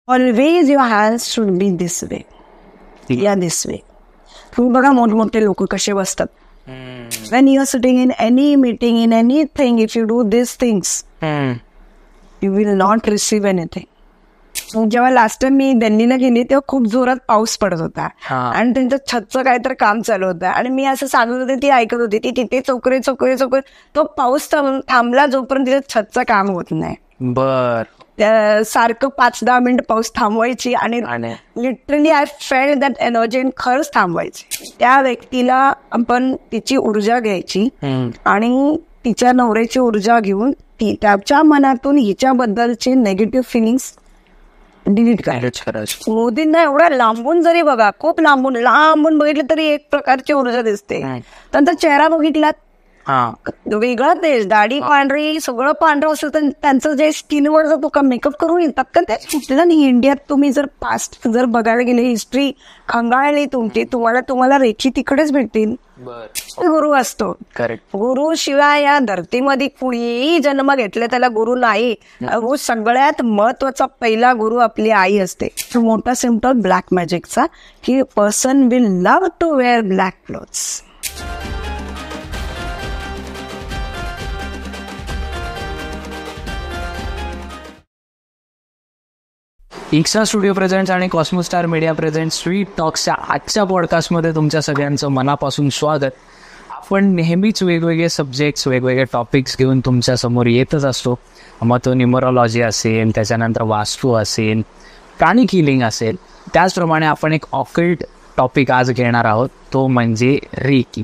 Always your hands should be this way, या this way. तुम्ही बघा मोठमोठे लोक कसे बसतात. When you are sitting in any meeting, in anything, if you do this things you will not receive anything. जेव्हा last time मी दिल्लीला गेली तेव्हा खूप जोरात पाऊस पडत होता आणि त्यांचं छतचं काहीतरी काम चालू होतं आणि मी असं सांगत होते, ती ऐकत होती, ती तिथे चोकरे चोकरे चोकरे. तो पाऊस थांबला जोपर्यंत तिथे छतचं काम होत नाही. बर. सारखं 5-10 मिनिट पाऊस थांबवायची आणि literally I felt that energy आणि खरंच थांबवायची. त्या व्यक्तीला आपण तिची ऊर्जा घ्यायची आणि तिच्या नवऱ्याची ऊर्जा घेऊन त्याच्या मनातून हिच्याबद्दलचे नेगेटिव्ह फिलिंग्स डिलीट करायचं. मोदींना एवढ्या लांबून जरी बघा, खूप लांबून बघितलं तरी एक प्रकारची ऊर्जा दिसते. त्यांचा चेहरा बघितला वेगळा, ते दाढी पांढरी, सगळं पांढरं असतं, तर त्यांचं जे स्किनवर जर तो मेकअप करून येतात का ते कुठलं नाही. इंडियात तुम्ही जर पास्ट जर बघायला गेले, हिस्ट्री खंगाळली तुमची, तुम्हाला रेखी तिकडेच भेटतील. गुरु असतो. गुरु शिवाय या धरतीमध्ये कुणीही जन्म घेतला त्याला गुरु नाही. सगळ्यात महत्वाचा पहिला गुरु आपली आई असते. मोठा सिम्पटम ब्लॅक मॅजिकचा की person will love to wear black clothes. इक्सा स्टुडिओ प्रेझेंट्स आणि Cosmo Star Media presents sweet टॉक्सच्या आजच्या पॉडकास्टमध्ये तुमच्या सगळ्यांचं मनापासून स्वागत. आपण नेहमीच वेगवेगळे सब्जेक्ट्स, वेगवेगळे टॉपिक्स घेऊन तुमच्या समोर येतच असतो. मग तो न्यूमरोलॉजी असेल, त्याच्यानंतर वास्तू असेल, प्राणिक हिलिंग असेल. त्याचप्रमाणे आपण एक ऑकल्ट टॉपिक आज घेणार आहोत, तो म्हणजे रेकी.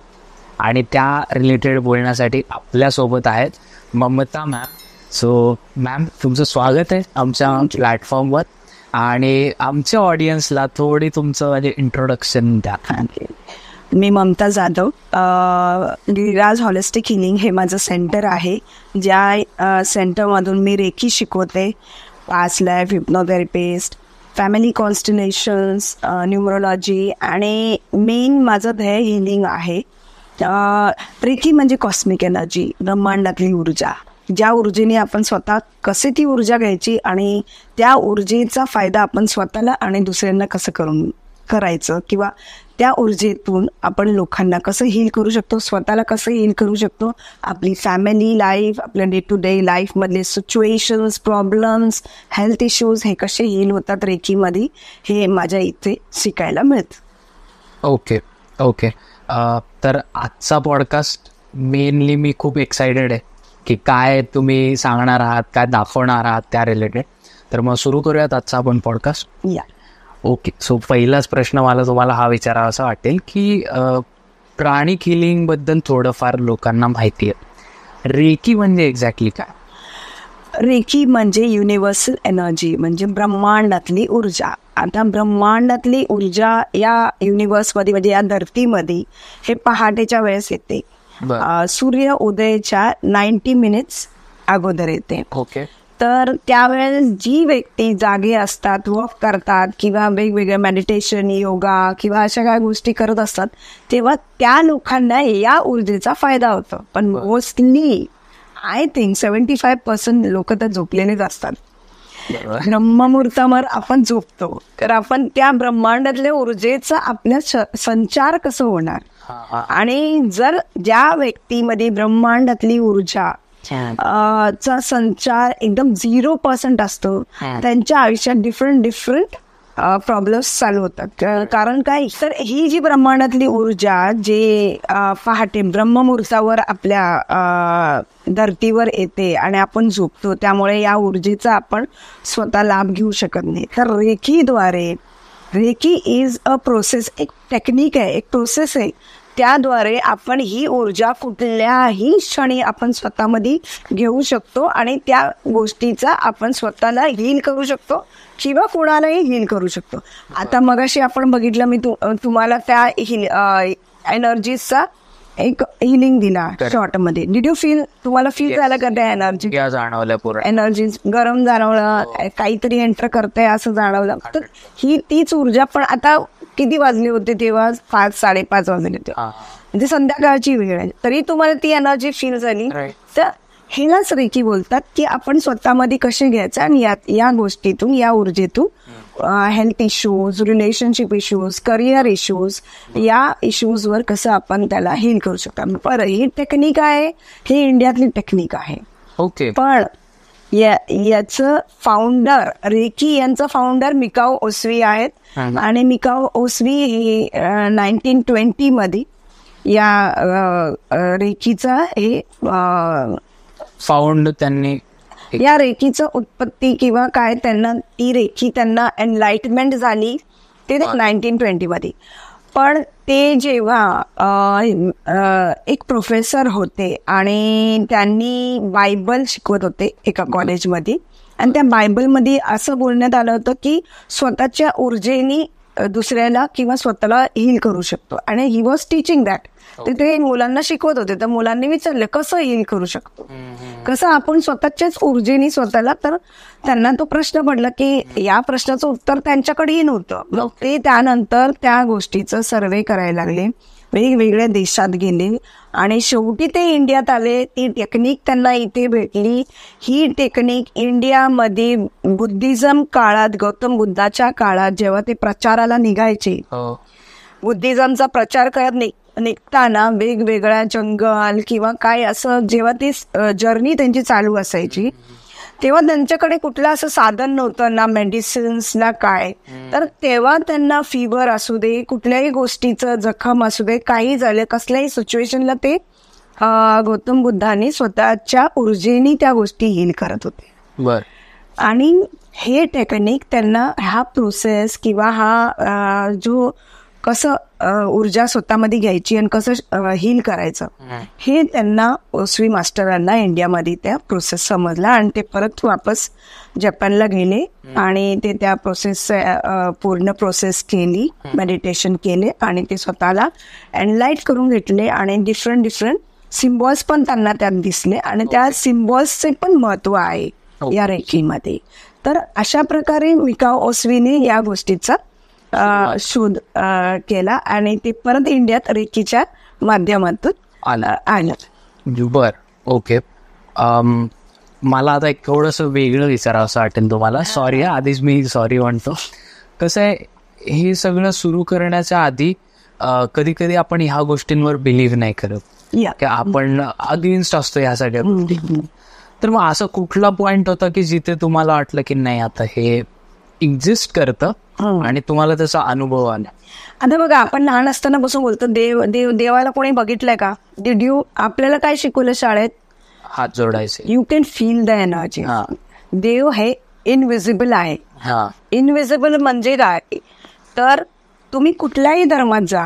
आणि त्या रिलेटेड बोलण्यासाठी आपल्यासोबत आहेत ममता मॅम. सो मॅम, तुमचं स्वागत आहे आमच्या प्लॅटफॉर्मवर आणि आमच्या ऑडियन्सला थोडी तुमचं म्हणजे इंट्रोडक्शन द्या. मी ममता जाधव. गिरिराज हॉलिस्टिक हिलिंग हे माझं सेंटर आहे. ज्या सेंटरमधून मी रेकी शिकवते, पास्ट लाईफ हिप्नोथेरपिस्ट, फॅमिली कॉन्स्टिलेशन्स, न्यूमरोलॉजी आणि मेन माझं ध्येय हिलिंग आहे. रेकी म्हणजे कॉस्मिक एनर्जी, ब्रह्मांडातली ऊर्जा. ज्या ऊर्जेने आपण स्वतः कसे ती ऊर्जा घ्यायची आणि त्या ऊर्जेचा फायदा आपण स्वतःला आणि दुसऱ्यांना कसं करायचं, किंवा त्या ऊर्जेतून आपण लोकांना कसं हील करू शकतो, स्वतःला कसं हील करू शकतो, आपली फॅमिली लाईफ, आपल्या डे टू डे लाईफमधले सिच्युएशन्स, प्रॉब्लेम्स, हेल्थ इश्यूज हे कसे हील होतात रेकीमध्ये, हे माझ्या इथे शिकायला मिळतं. ओके. तर आजचा पॉडकास्ट मेनली मी खूप एक्सायटेड आहे की काय तुम्ही सांगणार आहात, काय दाखवणार आहात त्या रिलेटेड. तर मग सुरू करूयात आजचा आपण पॉडकास्ट. ओके. सो पहिलाच प्रश्न मला तुम्हाला हा विचारावा असं वाटेल की प्राणिक हिलिंग बद्दल थोडंफार लोकांना माहिती आहे. रेकी म्हणजे एक्झॅक्टली काय? रेकी म्हणजे युनिव्हर्सल एनर्जी, म्हणजे ब्रह्मांडातली ऊर्जा. आता ब्रह्मांडातली ऊर्जा या युनिव्हर्समध्ये म्हणजे या धरतीमध्ये हे पहाटेच्या वेळेस येते. सूर्य उदयाच्या 90 मिनिट्स अगोदर येते. ओके. तर त्यावेळेस जी व्यक्ती जागे असतात, वॉक करतात किंवा वेगवेगळ्या मेडिटेशन, योगा किंवा अशा काही गोष्टी करत असतात, तेव्हा त्या लोकांना या ऊर्जेचा फायदा होतो. पण मोस्टली आय थिंक 75% लोक तर झोपलेलेच असतात. ब्रह्ममुहूर्तावर आपण झोपतो, तर आपण त्या ब्रह्मांडातल्या ऊर्जेचा आपल्या संचार कसं होणार. आणि जर ज्या व्यक्तीमध्ये ब्रह्मांडातली ऊर्जा चा संचार एकदम 0% असतो, त्यांच्या आयुष्यात डिफरंट प्रॉब्लेम्स चालू होतात. कारण काय, तर ही जी ब्रह्मांडातली ऊर्जा जे पहाटे ब्रह्ममुहूर्तावर आपल्या धरतीवर येते आणि आपण झोपतो, त्यामुळे या ऊर्जेचा आपण स्वतः लाभ घेऊ शकत नाही. तर रेकीद्वारे, रेकी इज अ प्रोसेस, एक टेक्निक आहे, एक प्रोसेस आहे. त्याद्वारे आपण ही ऊर्जा कुठल्याही क्षणी आपण स्वतःमध्ये घेऊ शकतो आणि त्या गोष्टीचा आपण स्वतःला हील करू शकतो किंवा कोणालाही हील करू शकतो. आता मगाशी आपण बघितलं, मी तुम्हाला त्या एनर्जीचा एक हिलिंग दिला शॉर्ट मध्ये. डिड यू फील, तुम्हाला फील झालं का त्या एनर्जी? एनर्जी गरम जाणवलं, काहीतरी एंटर करतंय असं जाणवलं. तर ही तीच ऊर्जा. पण आता किती वाजले होते तेव्हा? 5-5:30 वाजले होते, म्हणजे संध्याकाळची वेळ आहे, तरी तुम्हाला ती एनर्जी फील झाली. तर हेलाच रेकी बोलतात की आपण स्वतःमध्ये कसे घ्यायचं आणि या गोष्टीतून, या ऊर्जेतून health issues, relationship issues, career issues, या इश्यूजवर कसं आपण त्याला हील करू शकतो. बरं, ही टेक्निक आहे, ही इंडियातली टेक्निक आहे. ओके. पण याचं फाउंडर, रेकी यांचं फाउंडर मिकाओ ओसवी आहेत. आणि मिकाओ ओसवी ही 1920 मध्ये या रेकीचा हे फाउंड त्यांनी, या रेकीचं उत्पत्ती किंवा काय, ती रेकी त्यांना एनलाइटमेंट झाली ते 1920 मध्ये. पण ते जेव्हा एक प्रोफेसर होते आणि त्यांनी बायबल शिकवत होते एका कॉलेजमध्ये, आणि त्या बायबलमध्ये असं बोलण्यात आलं होतं की स्वतःच्या ऊर्जेने दुसऱ्याला किंवा स्वतःला हील करू शकतो. आणि ही वॉज टीचिंग दॅट. ते मुलांना शिकवत होते. तर मुलांनी विचारलं कसं हील करू शकतो, कसं आपण स्वतःच्याच ऊर्जेने स्वतःला. तर त्यांना तो प्रश्न पडला की या प्रश्नाचं उत्तर त्यांच्याकडेही नव्हतं. मग ते त्यानंतर त्या गोष्टीचं सर्वे करायला लागले, वेगवेगळ्या देशात गेले आणि शेवटी ते इंडियात आले. ती टेक्निक त्यांना इथे भेटली. ही टेक्निक इंडियामध्ये बुद्धिझम काळात, गौतम बुद्धाच्या काळात जेव्हा ते प्रचाराला निघायचे, बुद्धिझमचा प्रचार करत निघताना वेगवेगळ्या जंगल किंवा काय असं जेव्हा ती जर्नी त्यांची चालू असायची, तेव्हा त्यांच्याकडे कुठलं असं साधन नव्हतं, ना मेडिसिन्स ना काय. तर तेव्हा त्यांना फीवर असू दे, कुठल्याही गोष्टीचं जखम असू दे, काही झालं, कसल्याही सिच्युएशनला ते गौतम बुद्धांनी स्वतःच्या ऊर्जेने त्या गोष्टी हील करत होते. आणि हे टेक्निक त्यांना, हा प्रोसेस किंवा हा जो कसं ऊर्जा स्वतःमध्ये घ्यायची आणि कसं हील करायचं, हे त्यांना ओसवी मास्टरांना इंडियामध्ये त्या प्रोसेस समजला. आणि ते परत वापस जपानला गेले आणि ते त्या पूर्ण प्रोसेस केली, मेडिटेशन केले आणि ते स्वतःला एनलाइट करून घेतले. आणि डिफरंट सिम्बॉल्स पण त्यांना त्यात दिसले आणि त्या सिम्बॉल्सचे पण महत्व आहे या रेकीमध्ये. तर अशा प्रकारे मिकाओ ओसवीने या गोष्टीचा शोध केला आणि ते परत इंडियात रेकीच्या माध्यमातून आलं. बर, ओके. मला आता एक थोडंसं वेगळं विचारावं असं वाटेल तुम्हाला. सॉरी, आधीच मी सॉरी म्हणतो. कसं आहे, हे सगळं सुरू करण्याच्या आधी कधी कधी आपण ह्या गोष्टींवर बिलीव्ह नाही करत, की आपण अगेन्स्ट असतो ह्या सगळ्या गोष्टी. तर मग असं कुठला पॉइंट होता की जिथे तुम्हाला वाटलं की नाही आता हे एक्झिस्ट करतं आणि तुम्हाला त्याचा अनुभव आला? आता बघा, आपण लहान असताना बसून बोलतो देवाला कोणी बघितलंय का? Did you? आपल्याला काय शिकवलं शाळेत? हात जोडायचे. You can feel the energy. देव हे इनविजिबल आहे. इनविजिबल म्हणजे काय? तर तुम्ही कुठल्याही धर्मात जा,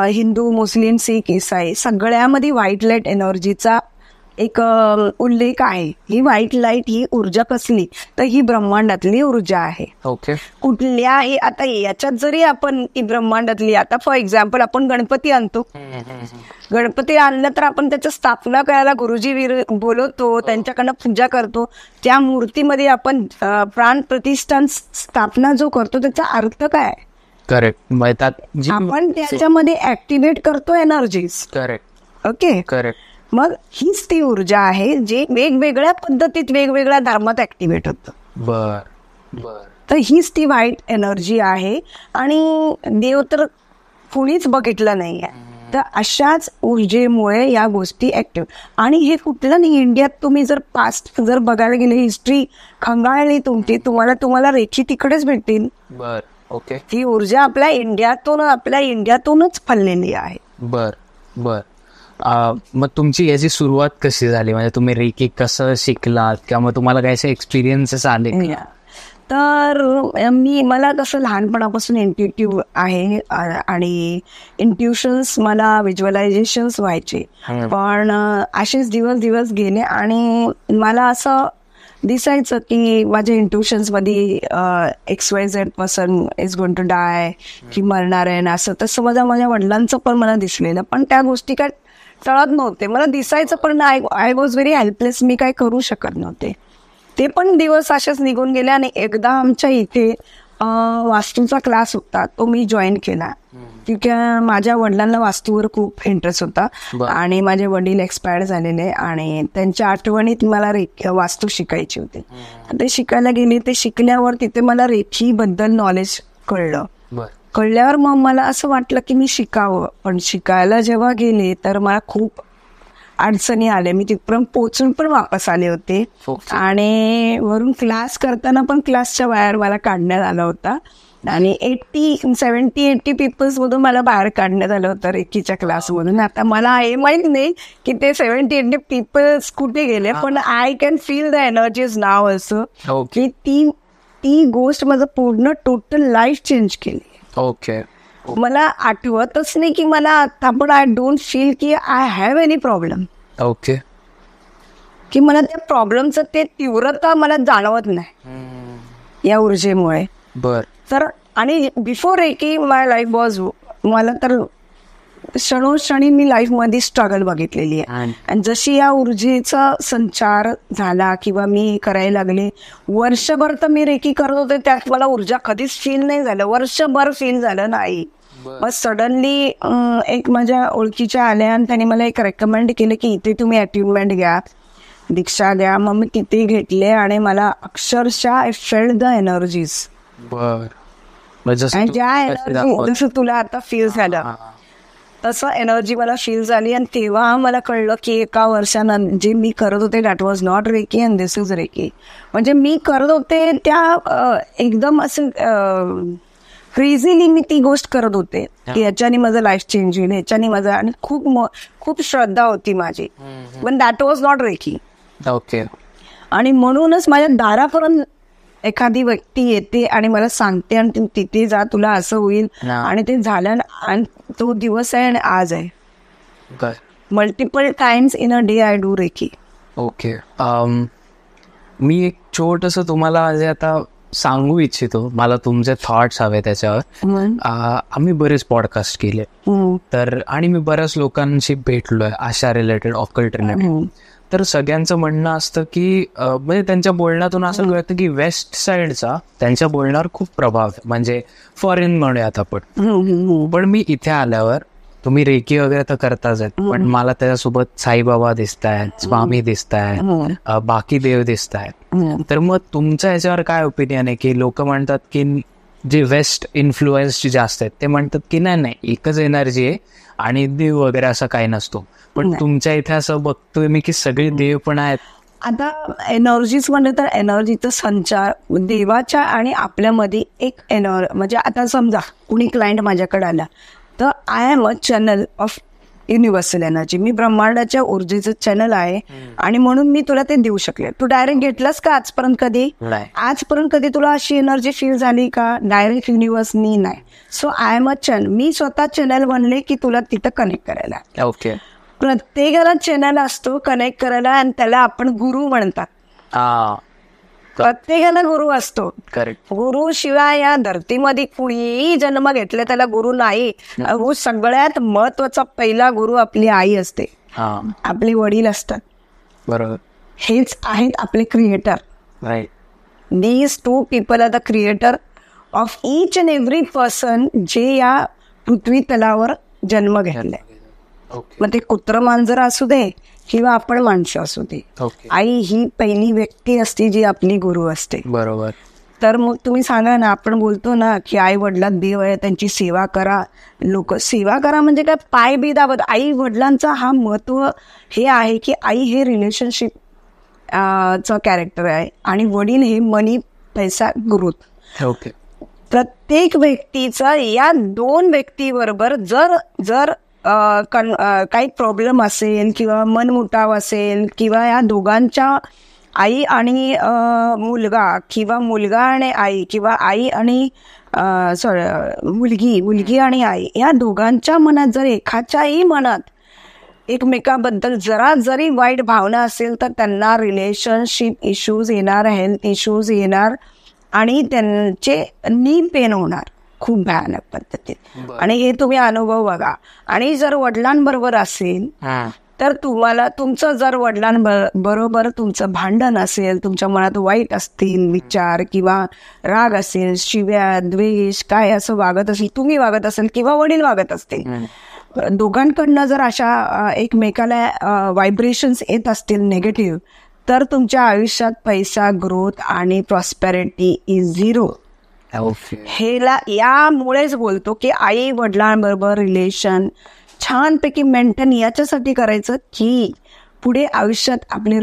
हिंदू, मुस्लिम, सिख, ईसाई, सगळ्यामध्ये व्हाईट लाईट एनर्जीचा एक उल्लेख आहे. ही व्हाईट लाईट, ही ऊर्जा कसली, तर ही ब्रह्मांडातली ऊर्जा आहे. ओके. कुठल्याही, आता याच्यात जरी आपण ती ब्रह्मांडातली, आता फॉर एक्झाम्पल आपण गणपती आणतो, गणपती आणलं तर आपण त्याची स्थापना करायला गुरुजी बोलवतो, त्यांच्याकडनं पूजा करतो. त्या मूर्तीमध्ये आपण प्राण प्रतिष्ठान स्थापना जो करतो त्याचा अर्थ काय? करेक्ट. आपण त्याच्यामध्ये ऍक्टिव्हेट करतो एनर्जीज. करेक्ट. ओके. करेक्ट. मग हीच ती ऊर्जा आहे जे वेगवेगळ्या पद्धतीत वेगवेगळ्या धर्मात ऍक्टिव्हेट होतं. बर. तर हीच ती व्हाईट एनर्जी आहे आणि देव तर कुणीच बघितलं नाहीये. तर अशाच ऊर्जेमुळे या गोष्टी ऍक्टिव्ह. आणि हे कुठलं नाही, इंडियात तुम्ही जर पास्ट जर बघायला गेले, हिस्ट्री खंगाळली तुमची, तुम्हाला रेखी तिकडेच भेटतील. बर. ओके. ही ऊर्जा आपल्या इंडियातूनच फललेली आहे. बर. मग तुमची याची सुरुवात कशी झाली? म्हणजे तुम्ही रेकी कसं शिकलात किंवा मग तुम्हाला काय असे एक्सपिरियन्सेस आले? तर मला कसं लहानपणापासून इंट्युटिव्ह आहे आणि इंट्युशन्स, मला व्हिज्युअलायझेशन्स व्हायचे. पण असेच दिवस गेले आणि मला असं दिसायचं की माझ्या इंट्युशन्स मध्ये XYZ person is going to die, की मरणार आहे ना, असं तसं माझ्या वडिलांचं पण मला दिसलेलं. पण त्या गोष्टी काय टळत नव्हते, मला दिसायचं पण आय वॉज व्हेरी हेल्पलेस. मी काय करू शकत नव्हते. ते पण दिवस असेच निघून गेले आणि एकदा आमच्या इथे वास्तूचा क्लास होता तो मी जॉईन केला. क्योंकि माझ्या वडिलांना वास्तूवर खूप इंटरेस्ट होता आणि माझे वडील एक्सपायर झालेले आणि त्यांच्या आठवणीत मला वास्तू शिकायची होती. ते शिकायला गेले. ते शिकल्यावर तिथे मला रेखीबद्दल नॉलेज कळल्यावर मग मला असं वाटलं की मी शिकावं. पण शिकायला जेव्हा गेले तर मला खूप अडचणी आल्या. मी तिथपर्यंत पोचून पण वापस आले होते आणि वरून क्लास करताना पण क्लासच्या बाहेर मला काढण्यात आला होता आणि 70-80 पीपल्स मधून मला बाहेर काढण्यात आलं होतं रेकीच्या क्लासमधून. आता मला हे माहित नाही की ते 70-80 पीपल्स कुठे गेले, पण I can feel the energies नाव असं की ती गोष्ट माझं पूर्ण टोटल लाईफ चेंज केली. ओके. मला आठवतच नाही की मला आता पण आय डोंट फील की I have any problem. Okay. की मला त्या प्रॉब्लेमचं ते तीव्रता मला जाणवत नाही या ऊर्जेमुळे. बर. तर आणि before Reiki my life was, मला तर क्षणोक्षणी मी लाईफमध्ये स्ट्रगल बघितलेली आहे. आणि जशी या ऊर्जेचा संचार झाला किंवा मी करायला लागले, वर्षभर तर मी रेकी करत होते त्यात मला ऊर्जा कधीच फील नाही झालं, वर्षभर फील झालं नाही. मग सडनली एक माझ्या ओळखीच्या आल्या आणि त्यांनी मला एक रेकमेंड केलं की इथे तुम्ही अट्युनमेंट घ्या, दीक्षा द्या. मग मी तिथे घेतले आणि मला अक्षरशः आय फेल्ट द एनर्जीज. आणि ज्या एनर्जी जसं तुला आता फील झालं तसं एनर्जी मला फील झाली. आणि तेव्हा मला कळलं की एका वर्षानंतर जे मी करत होते that was not Reiki and this is Reiki. म्हणजे मी करत होते त्या एकदम असं क्रेझीली मी ती गोष्ट करत होते की याच्याने माझं लाईफ चेंज होईल, याच्याने माझं, आणि खूप श्रद्धा होती माझी, पण that was not Reiki. Okay. आणि म्हणूनच माझ्या दारापर्यंत एखादी व्यक्ती येते आणि मला सांगते आणि तू तिथे जा, तुला असं होईल, आणि ते झालं. आणि तो दिवस आहे आणि आज आहे. Multiple times in a day I do reiki. Okay. मी एक छोटंसं तुम्हाला आता सांगू इच्छितो, मला तुमचे थॉट्स हवे त्याच्यावर. आम्ही बरेच पॉडकास्ट केले तर, आणि मी बऱ्याच लोकांशी भेटलोय अशा रिलेटेड, ऑकल्ट रिलेटेड. तर सगळ्यांचं म्हणणं असतं की म्हणजे त्यांच्या बोलण्यातून असं कळतं की वेस्ट साईडचा त्यांच्या बोलण्यावर खूप प्रभाव आहे, म्हणजे फॉरेन म्हणूयात आपण. पण मी इथे आल्यावर, तुम्ही रेकी वगैरे तर करताच आहेत, पण मला त्याच्यासोबत साईबाबा दिसत आहेत, स्वामी दिसत आहेत, बाकी देव दिसत आहेत. तर मग तुमच्या याच्यावर काय ओपिनियन आहे की लोक म्हणतात की जे वेस्ट इन्फ्लुएन्स जास्त आहेत ते म्हणतात की नाही एकच एनर्जी आहे आणि देव वगैरे असं काही नसतो, पण तुमच्या इथे असं बघतोय मी की सगळे देव पण आहेत. आता एनर्जीज म्हणलं तर एनर्जीचा संचार देवाच्या आणि आपल्यामध्ये एक म्हणजे आता समजा कुणी क्लायंट माझ्याकडे आला तर I am a channel of universal energy. मी ब्रह्मांडाच्या ऊर्जेचं चॅनल आहे आणि म्हणून मी तुला ते देऊ शकले. तू डायरेक्ट घेतलंस का आजपर्यंत कधी? आजपर्यंत कधी तुला अशी एनर्जी फील झाली का डायरेक्ट युनिव्हर्सनी? नाही. So I am a channel. मी स्वतः चॅनल बनले की तुला तिथं कनेक्ट करायला. ओके. प्रत्येकाला चॅनल असतो कनेक्ट करायला आणि त्याला आपण गुरु म्हणतात. प्रत्येकाला गुरु असतो. करेक्ट. गुरु शिवाय या धरतीमध्ये कुणीही जन्म घेतला त्याला गुरु नाही. सगळ्यात महत्वाचा पहिला गुरु आपली आई असते, आपले वडील असतात. बरोबर. हेच आहेत आपले creator. Right. These two people are the creator of each and every person जे या पृथ्वी तलावर जन्म घेतलाय. मग ते कुत्र मांजर असू दे किंवा आपण माणसं असू दे, आई ही पहिली व्यक्ती असते जी आपली गुरु असते. बरोबर. तर मग तुम्ही सांगा ना, आपण बोलतो ना की आई वडिलात देव आहे, त्यांची सेवा करा. लोक सेवा करा म्हणजे काय, पाय बी दाबत. आई वडिलांचा हा महत्व हे आहे की आई हे रिलेशनशिप च कॅरेक्टर आहे आणि वडील हे मनी, पैसा, ग्रोथ. ओके. प्रत्येक व्यक्तीचा या दोन व्यक्तीबरोबर जर काही प्रॉब्लेम असेल किंवा मनमुटाव असेल किंवा या दोघांच्या आई आणि मुलगा किंवा मुलगा आणि आई किंवा आई आणि मुलगी आणि आई या दोघांच्या मनात जर एकाच्याही मनात एकमेकाबद्दल जरा जरी वाईट भावना असेल तर त्यांना रिलेशनशिप इश्यूज येणार, हेल्थ इश्यूज येणार आणि त्यांचे नी पेन होणार खूप भयानक पद्धतीत. आणि हे तुम्ही अनुभव बघा. आणि जर वडिलांबरोबर असेल तर तुम्हाला तुमचं जर वडिलांबरोबर तुमचं भांडण असेल, तुमच्या मनात वाईट असतील विचार किंवा राग असेल, शिव्या, द्वेष काय असं वागत असेल, तुम्ही वागत असेल किंवा वडील वागत असतील, दोघांकडनं जर अशा एकमेकाला व्हायब्रेशन्स येत असतील निगेटिव्ह, तर तुमच्या आयुष्यात पैसा, ग्रोथ आणि प्रॉस्पेरिटी इज झिरो. यामुळेच बोलतो की आई वडिलांबरोबर रिलेशन छानपैकी मेंटेन याच्यासाठी करायचं की पुढे आयुष्यात आपले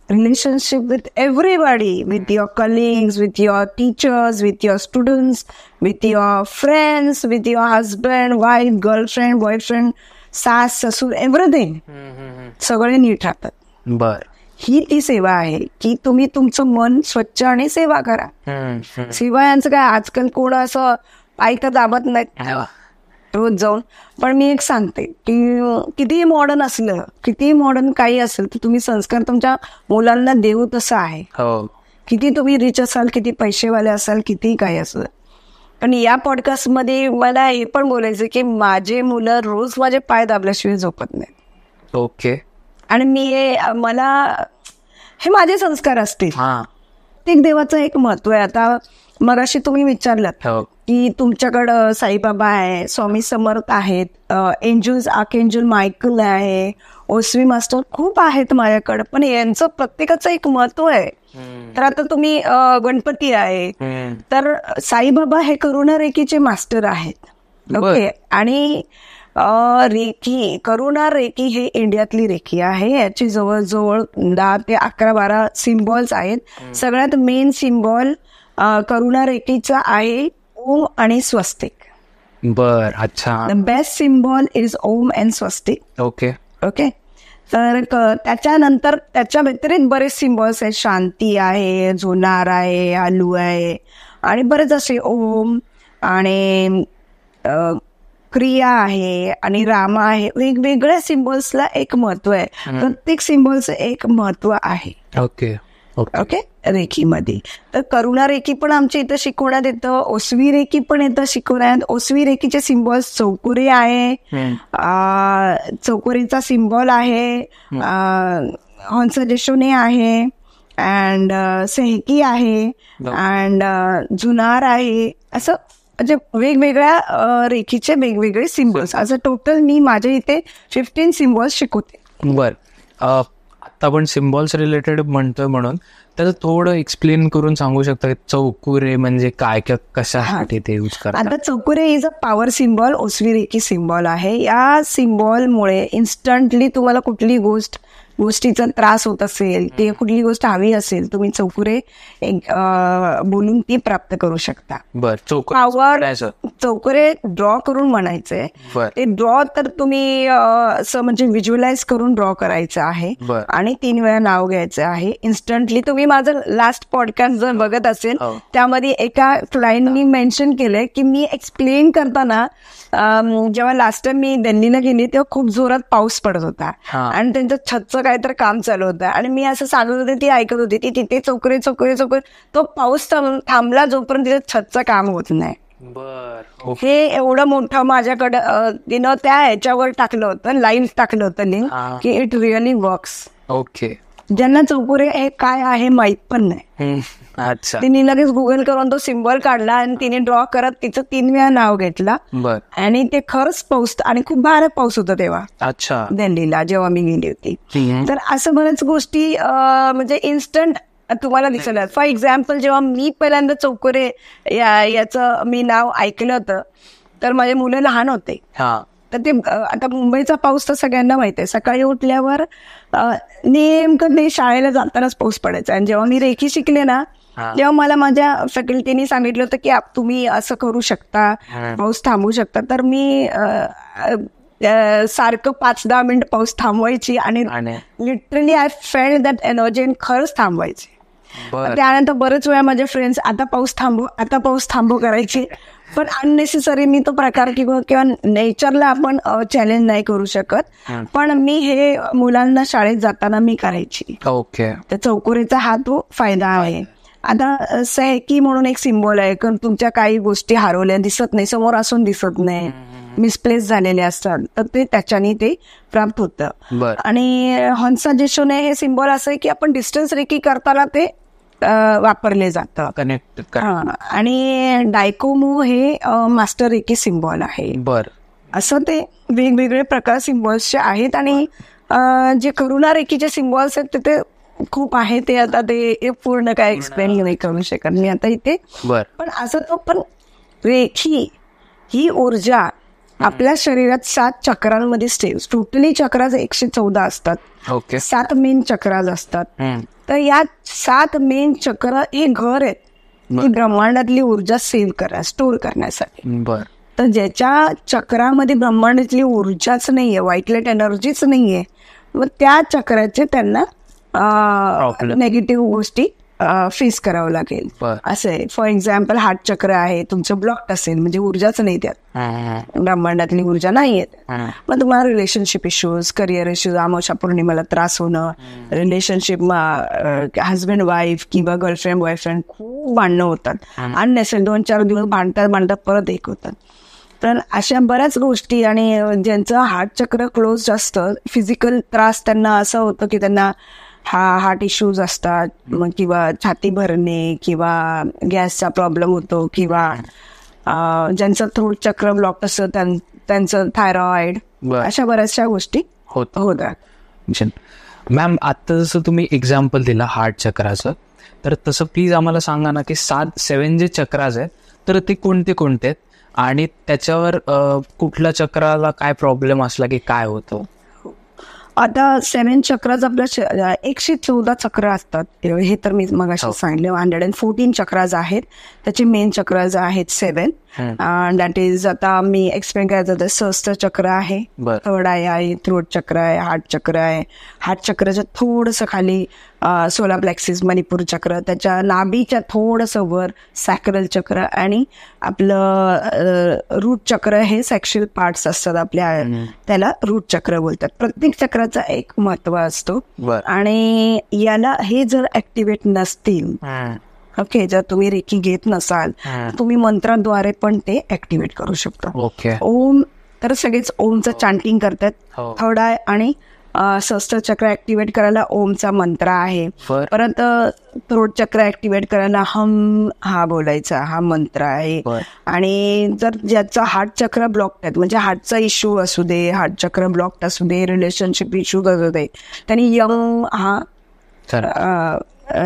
relationship with everybody, with your colleagues, with your teachers, with your students, with your friends, with your husband, wife, girlfriend, boyfriend, सास, ससूर, एव्हरीथिंग सगळे नीट राहतात. बर, ही ती सेवा आहे की तुम्ही तुमचं मन स्वच्छ आणि सेवा करा. सेवा यांचं काय, आजकाल कोण असं ऐकत दाबत नाही रोज जाऊन. पण मी एक सांगते की कितीही मॉडर्न असलं, कितीही मॉडर्न काही असेल, तर तुम्ही संस्कार तुमच्या मुलांना देऊ तसं आहे. किती तुम्ही रिच असाल, किती पैसेवाले असाल, किती काही असेल. पण या पॉडकास्टमध्ये मला हे पण बोलायचं की माझे मुलं रोज माझे पाय दाबल्याशिवाय झोपत नाहीत. ओके. आणि मला हे माझे संस्कार असतील. प्रत्येक देवाचं एक महत्व आहे. आता मगाशी तुम्ही विचारलात की तुमच्याकडं साईबाबा आहे, स्वामी समर्थ आहेत, एंजल्स, आर्कएंजल मायकल आहे, ओसवी मास्टर खूप आहेत माझ्याकडं. पण यांचं प्रत्येकाचं एक महत्व आहे. तर आता तुम्ही गणपती आहे, तर साईबाबा हे करुणा रेकीचे मास्टर आहेत. ओके. आणि करुणा रेकी हे इंडियातली रेकी आहे. याची जवळजवळ 10 ते 11-12 सिम्बॉल्स आहेत. सगळ्यात मेन सिम्बॉल करुणा रेकीचा आहे ओम आणि स्वस्तिक. बर, अच्छा. The best symbol is Om and swastik. Okay okay. तर त्याच्यानंतर त्याच्या व्यतिरिक्त बरेच सिम्बॉल्स आहेत. शांती आहे, जोनार आहे, आलू आहे आणि बरेच असे ओम आणि क्रिया आहे आणि रामा आहे. वेगवेगळ्या सिम्बॉल्सला एक महत्व आहे. प्रत्येक सिम्बॉलचं एक महत्व आहे. Okay okay. रेकीमध्ये तर करुणा रेकी पण आमच्या इथं शिकवण्यात येतं, ओसवी रेकी पण येतं शिकवण्यात. ओसवी रेकीचे सिम्बॉल्स चौकुरे आहे, चौकुरीचा सिम्बॉल आहे, हंसजेशोने आहे, अँड सेहकी आहे, अँड जुनार आहे. असं म्हणजे वेगवेगळ्या रेखीचे वेगवेगळे सिम्बॉल्स. असं टोटल मी माझ्या इथे 15 सिम्बॉल्स शिकवते. बर. आता आपण सिम्बॉल्स रिलेटेड म्हणतोय म्हणून त्याचं थोडं एक्सप्लेन करून सांगू शकता. चौकुरे म्हणजे काय, कशासाठी ते यूज करतात? आता चौकुरे इज अ पॉवर सिम्बॉल, ओसवी रेकी सिम्बॉल आहे. या सिम्बॉलमुळे इन्स्टंटली तुम्हाला कुठली गोष्टीचा त्रास होत असेल, ते कुठली गोष्ट हवी असेल, तुम्ही चौकुरे बोलून ती प्राप्त करू शकता. पॉवर चौकुरे ड्रॉ करून म्हणायचंय. ते ड्रॉ तर तुम्ही असं म्हणजे व्हिज्युअलाइज करून ड्रॉ करायचं आहे आणि 3 वेळा नाव घ्यायचं आहे इन्स्टंटली. तुम्ही माझं लास्ट पॉडकास्ट जर बघत असेल त्यामध्ये एका क्लायंटनी मेन्शन केलंय की मी एक्सप्लेन करताना जेव्हा लास्ट टाइम मी दिल्लीला गेली तेव्हा खूप जोरात पाऊस पडत होता आणि त्यांचं छतचं काहीतरी काम चालू होतं आणि मी असं सांगत होते, ती ऐकत होती, ती तिथे चौकरे तो पाऊस थांबला जोपर्यंत तिथे छतचं काम होत नाही. हे एवढं मोठं माझ्याकडं तिनं त्या ह्याच्यावर टाकलं होतं, लाईव्ह टाकलं होतं लिंक की इट रिअली वर्क्स. ओके. ज्यांना चौकुरे हे काय आहे माहित पण नाही, तिने लगेच गुगल करून तो सिम्बॉल काढला आणि तिने ड्रॉ करत तिचं 3 वेळा नाव घेतलं आणि ते खरंच पाऊस आणि खूप भारी पाऊस होता तेव्हा दिल्लीला जेव्हा मी गेली होती. तर असं बऱ्याच गोष्टी म्हणजे इन्स्टंट तुम्हाला दिसलं. फॉर एक्झाम्पल जेव्हा मी पहिल्यांदा चौकुरे याचं मी नाव ऐकलं होतं तर माझे मुलं लहान होते. तर ते आता मुंबईचा पाऊस तर सगळ्यांना माहिती आहे. सकाळी उठल्यावर नेमकं ते शाळेला जातानाच पाऊस पडायचा. आणि जेव्हा मी रेकी शिकले ना तेव्हा मला माझ्या फॅकल्टीने सांगितलं होतं की तुम्ही असं करू शकता, पाऊस थांबवू शकता. तर मी सारखं 5-10 मिनिट पाऊस थांबवायची आणि literally I felt that energy आणि खरंच थांबवायची. त्यानंतर बरेच वेळा माझे फ्रेंड्स आता पाऊस थांबव करायचे. पण अननेसेसरी मी तो प्रकार किंवा नेचरला आपण चॅलेंज नाही करू शकत. पण मी हे मुलांना शाळेत जाताना मी करायची. ओके. तर चौकुरेचा हा तो फायदा आहे. आता सेहकी म्हणून एक सिम्बॉल आहे, कारण तुमच्या काही गोष्टी हरवल्या दिसत नाही, समोर असून दिसत नाही, मिसप्लेस झालेले असतात, तर ते त्याच्याने ते प्राप्त होतं. आणि हंसा जिशोने हे सिम्बॉल असं आहे की आपण डिस्टन्स रेकी करताना ते वापरले जातं. कनेक्ट. आणि डायकोमो हे मास्टर रेकी सिम्बॉल आहे. असं ते वेगवेगळे प्रकार सिम्बॉल्सचे आहेत. आणि जे करुणा रेकीचे सिम्बॉल्स आहेत ते खूप आहे. ते आता ते पूर्ण काय एक्सप्लेन नाही करू शकत मी आता इथे. पण असं तो पण रेखी ही ऊर्जा आपल्या शरीरात 7 चक्रांमध्ये स्टेज. टोटली चक्राज 114 असतात. 7 मेन चक्राज असतात. तर या 7 मेन चक्र हे घर आहेत की ब्रह्मांडातली ऊर्जा सेव्ह करा, स्टोअर करण्यासाठी. तर ज्याच्या चक्रामध्ये ब्रह्मांडातली ऊर्जाच नाहीये, व्हाईट लाईट एनर्जीच नाहीये, मग त्या चक्राचे त्यांना नेगेटिव्ह गोष्टी फेस करावं लागेल. असं आहे. फॉर एक्झाम्पल हार्ट चक्र आहे तुमचं ब्लॉक्ड असेल, म्हणजे ऊर्जाच नाही त्यात, ब्रह्मांडातली ऊर्जा नाहीये, मग तुम्हाला रिलेशनशिप इश्यूज, करिअर इश्यूज, अमावस्या पौर्णिमेला त्रास होणं, रिलेशनशिप हजबंड वाईफ किंवा गर्लफ्रेंड बॉयफ्रेंड खूप भांडणं होतात, अननेसेसरी 2-4 दिवस भांडतात परत एक होतात. तर अशा बऱ्याच गोष्टी. आणि ज्यांचं हार्ट चक्र क्लोज असतं, फिजिकल त्रास त्यांना असं होतं की त्यांना हार्ट इश्यूज असतात, मग किंवा छाती भरणे किंवा गॅसचा प्रॉब्लेम होतो, किंवा ज्यांचं थ्रोट चक्र ब्लॉक असतं त्यांचं थायरॉइड, अशा बऱ्याचशा गोष्टी होतात. मॅम, आता जसं तुम्ही एक्झाम्पल दिला हार्ट चक्राचं, तर तसं प्लीज आम्हाला सांगा ना की 7 जे चक्राज आहेत तर ते कोणते कोणते आहेत, आणि त्याच्यावर कुठल्या चक्राला काय प्रॉब्लेम असला की काय होतं. आता 7 चक्राज आपल्या 114 चक्र असतात. हे तर मी मगाशी सांगितलं. 114 चक्राज आहेत. त्याचे मेन चक्राज आहेत 7. दॅट इज, आता मी एक्सप्लेन करायचं तर सहस्त्र चक्र आहे, थर्ड आय आहे, थ्रोट चक्र आहे, हार्ट चक्र आहे. हार्ट चक्राच्या थोडंसं खाली सोलार प्लेक्सिस, मणिपूर चक्र, त्याच्या नाभीच्या थोडंसं वर सॅक्रल चक्र, आणि आपलं रूट चक्र हे सेक्शुअल पार्ट्स असतात आपल्या, त्याला रूट चक्र बोलतात. प्रत्येक चक्राचा एक महत्व असतो. आणि याला हे जर ऍक्टिव्हेट नसतील, ओके, जर तुम्ही रेकी घेत नसाल, तुम्ही मंत्राद्वारे पण ते ऍक्टिव्हेट करू शकता. ओम, तर सगळेच ओमचं चांटिंग करतात. थर्ड आय आणि सहस्त्र चक्र ऍक्टिव्हेट करायला ओमचा मंत्र आहे. परत थ्रोट चक्र ऍक्टिव्हेट करायला हम हा बोलायचा, हा मंत्र आहे. आणि जर ज्याचा हार्ट चक्र ब्लॉक आहेत, म्हणजे हार्टचा इश्यू असू दे, हार्ट चक्र ब्लॉक असू दे, रिलेशनशिप इश्यू असू दे, त्यांनी यम हा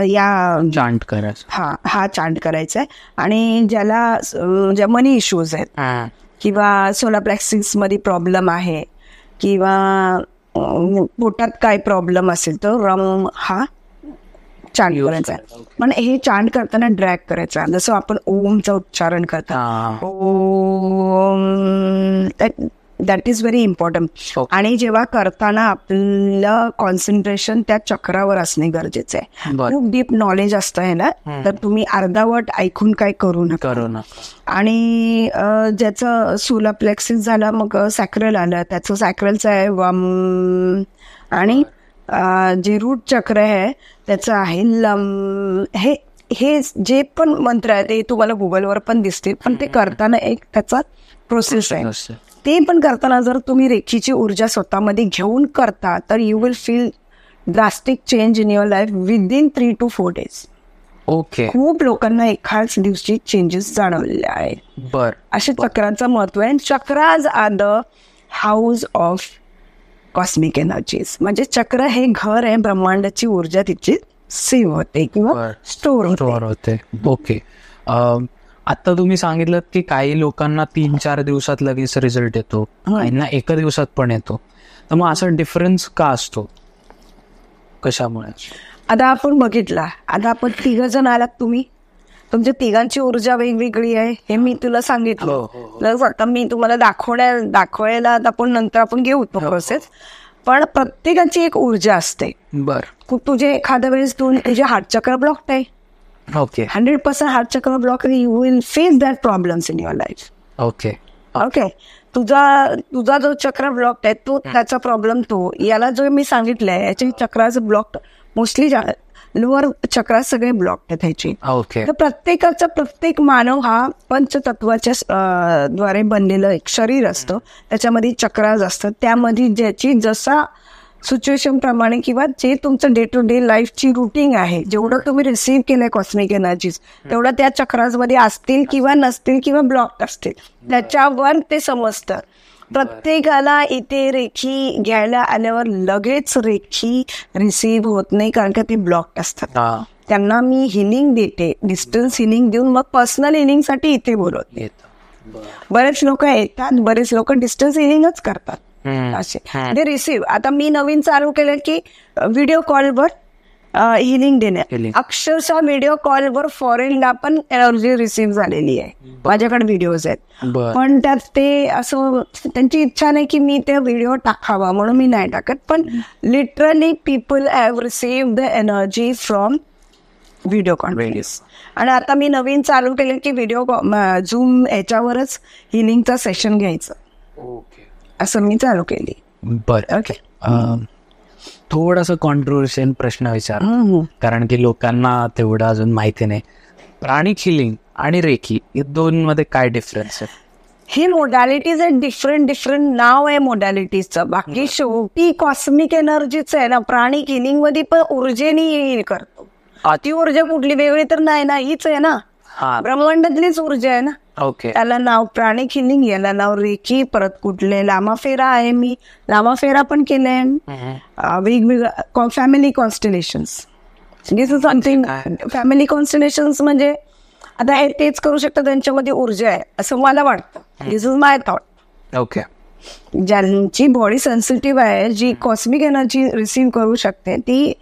या चांट करायचा, हा चांट करायचा आहे. आणि ज्या मनी इश्यूज आहेत किंवा सोलार प्लेक्सिस मध्ये प्रॉब्लेम आहे किंवा पोटात काय प्रॉब्लेम असेल तर रम हा चांट करायचा. पण हे चांट करताना ड्रॅग करायचा, जसं आपण ओमचं उच्चारण करतो, ओम, दॅट इज व्हेरी इम्पॉर्टंट. आणि जेव्हा करताना आपलं कॉन्सन्ट्रेशन त्या चक्रावर असणे गरजेचं आहे. खूप डीप नॉलेज असतं ह्याला, तर तुम्ही अर्धावट ऐकून काय करू नका. आणि ज्याचं सोलार प्लेक्सिस झालं, मग सॅक्रल आलं, त्याचं सॅक्रलचं आहे वम. आणि जे रूट चक्र आहे त्याचं आहे लम. हे जे पण मंत्र आहे ते तुम्हाला गुगलवर पण दिसतील, पण ते करताना एक त्याचा प्रोसेस आहे. ते पण करताना जर तुम्ही रेखीची ऊर्जा स्वतःमध्ये घेऊन करता तर you will feel drastic change in your life within 3 to 4 days. Okay, खूप लोकांना एकाच दिवशी चेंजेस जाणवलेले आहेत. अशा चक्रांचं महत्व आहे. Chakras are the house of cosmic energies. म्हणजे चक्र हे घर आहे, ब्रह्मांडाची ऊर्जा तिची सेव्ह होते किंवा स्टोअर होते. ओके, आता तुम्ही सांगितलं की काही लोकांना 3-4 दिवसात लगेच रिझल्ट येतो, काहींना 1 दिवसात पण येतो. तर मग असा डिफरन्स का असतो, कशामुळे? आता आपण बघितला, आता आपण 3 जण आलात, तुम्ही तुमच्या 3घांची ऊर्जा वेगवेगळी आहे हे मी तुला सांगितलं. आता मी तुम्हाला दाखवायला आपण नंतर आपण घेऊ तो प्रोसेस. पण प्रत्येकाची एक ऊर्जा असते. तुझे एखाद्या वेळेस तुझे हार्ट चक्र ब्लॉक आहे, 100% हार्ट चक्र block, you will face that problems in your life. Okay, तुझा जो चक्र ब्लॉक आहे तो त्याचा प्रॉब्लेम तो. याला जो मी सांगितलंय याचे चक्राचं ब्लॉक मोस्टली लोअर चक्रा सगळे ब्लॉक त्याची. ओके. तर प्रत्येक मानव हा पंचतत्वाच्या द्वारे बनलेलं एक शरीर असतं. त्याच्यामध्ये चक्राज असतात. त्यामध्ये ज्याची जसा सिच्युएशन प्रमाणे किंवा जे तुमचं डे टू डे लाईफची रुटीन आहे, जेवढं तुम्ही रिसीव्ह केलंय कॉस्मिक एनर्जीज, तेवढं त्या चक्राजमध्ये असतील किंवा नसतील किंवा ब्लॉक असतील, त्याच्यावर ते समजतं. प्रत्येकाला इथे रेखी घ्यायला आल्यावर लगेच रेखी रिसीव्ह होत नाही, कारण का ते ब्लॉक असतात. त्यांना मी हिलिंग देते, डिस्टन्स हिलिंग देऊन मग पर्सनल हिलिंगसाठी इथे बोलवते. बरेच लोक येतात, बरेच लोक डिस्टन्स हिलिंगच करतात असे ते रिसीव्ह. आता मी नवीन चालू केलं की व्हिडिओ कॉलवर हिलिंग देण्यात. अक्षरशः व्हिडिओ कॉलवर फॉरेनला पण एनर्जी रिसीव्ह झालेली आहे. माझ्याकडे व्हिडिओज आहेत, पण त्यात ते असं त्यांची इच्छा नाही की मी ते व्हिडिओ टाकावा म्हणून मी नाही टाकत. पण literally people have receive the energy from video conference. आणि आता मी नवीन चालू केलं की व्हिडिओ झूम याच्यावरच हिलिंगचा सेशन घ्यायचं. असं मी चालू केली. बरं. ओके. थोडासा कॉन्ट्रोवर्शियल प्रश्न विचार, कारण की लोकांना तेवढं अजून माहिती नाही. प्राणिक हिलिंग आणि रेखी या दोन मध्ये काय डिफरन्स आहे? हे मोडॅलिटीज आहेत, डिफरंट नाव आहे मोडॅलिटीजचं. बाकी शेवटी कॉस्मिक एनर्जीच आहे ना. प्राणिक हिलिंग मध्ये पण ऊर्जेने हिल करतो. ती ऊर्जा कुठली वेगळी तर नाही ना, हीच आहे ना, ब्रह्मांडातलीच ऊर्जा आहे ना. ओके. त्याला नाव प्राणिक हिलिंग, याला नाव रेखी. परत कुठले लामाफेरा आहे, मी लामाफेरा पण केलंय. वेगवेगळ्या family constellations, this is something. Family constellations म्हणजे आता हे तेच करू शकतात, त्यांच्यामध्ये ऊर्जा आहे असं मला वाटतं. दिस इज माय थॉट. ओके. ज्यांची बॉडी सेन्सिटिव्ह आहे, जी कॉस्मिक एनर्जी रिसीव्ह करू शकते, ती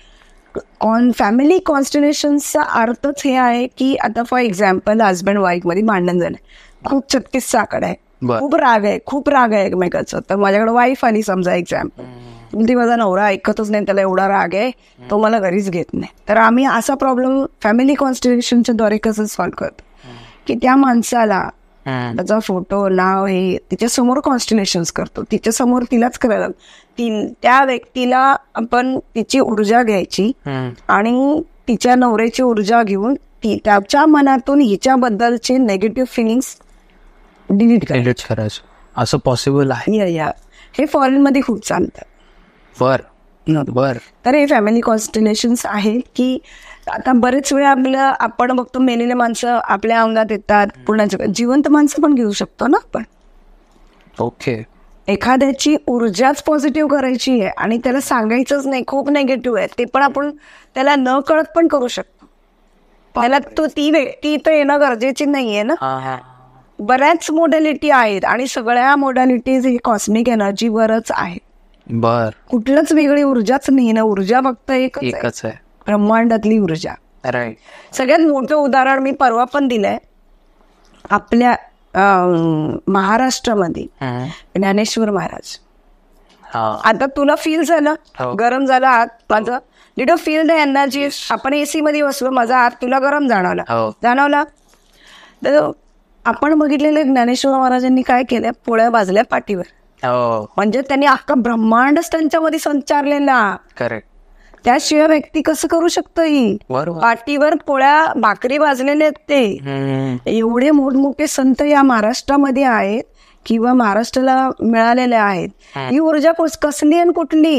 फॅमिली कॉन्स्टलेशनचा अर्थच हे आहे की आता फॉर एक्झाम्पल हजबंड वाईफ मध्ये भांडण झालंय, खूप 36 आकडा आहे, खूप राग आहे एकमेकाचा. तर माझ्याकडे वाईफ आली समजा एक्झाम्पल, ती माझा नवरा ऐकतच नाही, त्याला एवढा राग आहे, तो मला घरीच घेत नाही. तर आम्ही असा प्रॉब्लेम फॅमिली कॉन्स्टलेशनच्या द्वारे कसं सॉल्व्ह करतो की त्या माणसाला त्याचा फोटो, नाव हे तिच्यासमोर कॉन्स्टलेशन्स करतो, तिच्यासमोर तिलाच करायला. त्या व्यक्तीला आपण तिची ऊर्जा घ्यायची आणि तिच्या नवऱ्याची ऊर्जा घेऊन त्याच्या मनातून हिच्याबद्दलचे नेगेटिव्ह फिलिंग्स डिलीट करायचं. असं पॉसिबल आहे? हे फॉरेन मध्ये खूप चालतं. बर. तर हे फॅमिली कॉन्स्टलेशन्स आहेत की आता बरेच वेळा आपण बघतो मेलेले माणसं आपल्या अंगात येतात, पुन्हा जिवंत माणसं पण घेऊ शकतो ना आपण. ओके. एखाद्याची ऊर्जाच पॉझिटिव्ह करायची आहे आणि त्याला सांगायचंच नाही खूप नेगेटिव्ह आहे, ते पण आपण त्याला न कळत पण करू शकतो. त्याला ती व्यक्ती इथं येणं गरजेची नाहीये ना. बऱ्याच मोडॅलिटी आहेत आणि सगळ्या मोडॅलिटीज ही कॉस्मिक एनर्जीवरच आहेत. बर. कुठलंच वेगळी ऊर्जाच नाही ना. ऊर्जा फक्त एकच आहे, ब्रह्मांडातली ऊर्जा. राईट. सगळ्यात मोठं उदाहरण मी परवा पण दिलंय. आपल्या महाराष्ट्रामध्ये ज्ञानेश्वर महाराज. आता तुला फील झालं, गरम झाला हात माझं, डिड फील द एनर्जी. आपण एसी मध्ये बसलो, माझा हात तुला गरम जाणवला. तर आपण बघितलेलं ज्ञानेश्वर महाराजांनी काय केलं, पोळ्या भाजल्या पाठीवर. म्हणजे त्यांनी अख्खा ब्रह्मांडच त्यांच्यामध्ये संचारलेला. करेक्ट. त्याशिवाय व्यक्ती कसं करू शकतो? ही पाठीवर पोळ्या भाकरी भाजलेले आहेत ते. एवढे मोठमोठे संत या महाराष्ट्रामध्ये आहेत किंवा महाराष्ट्राला मिळालेले आहेत. ही ऊर्जा कसली आणि कुठली?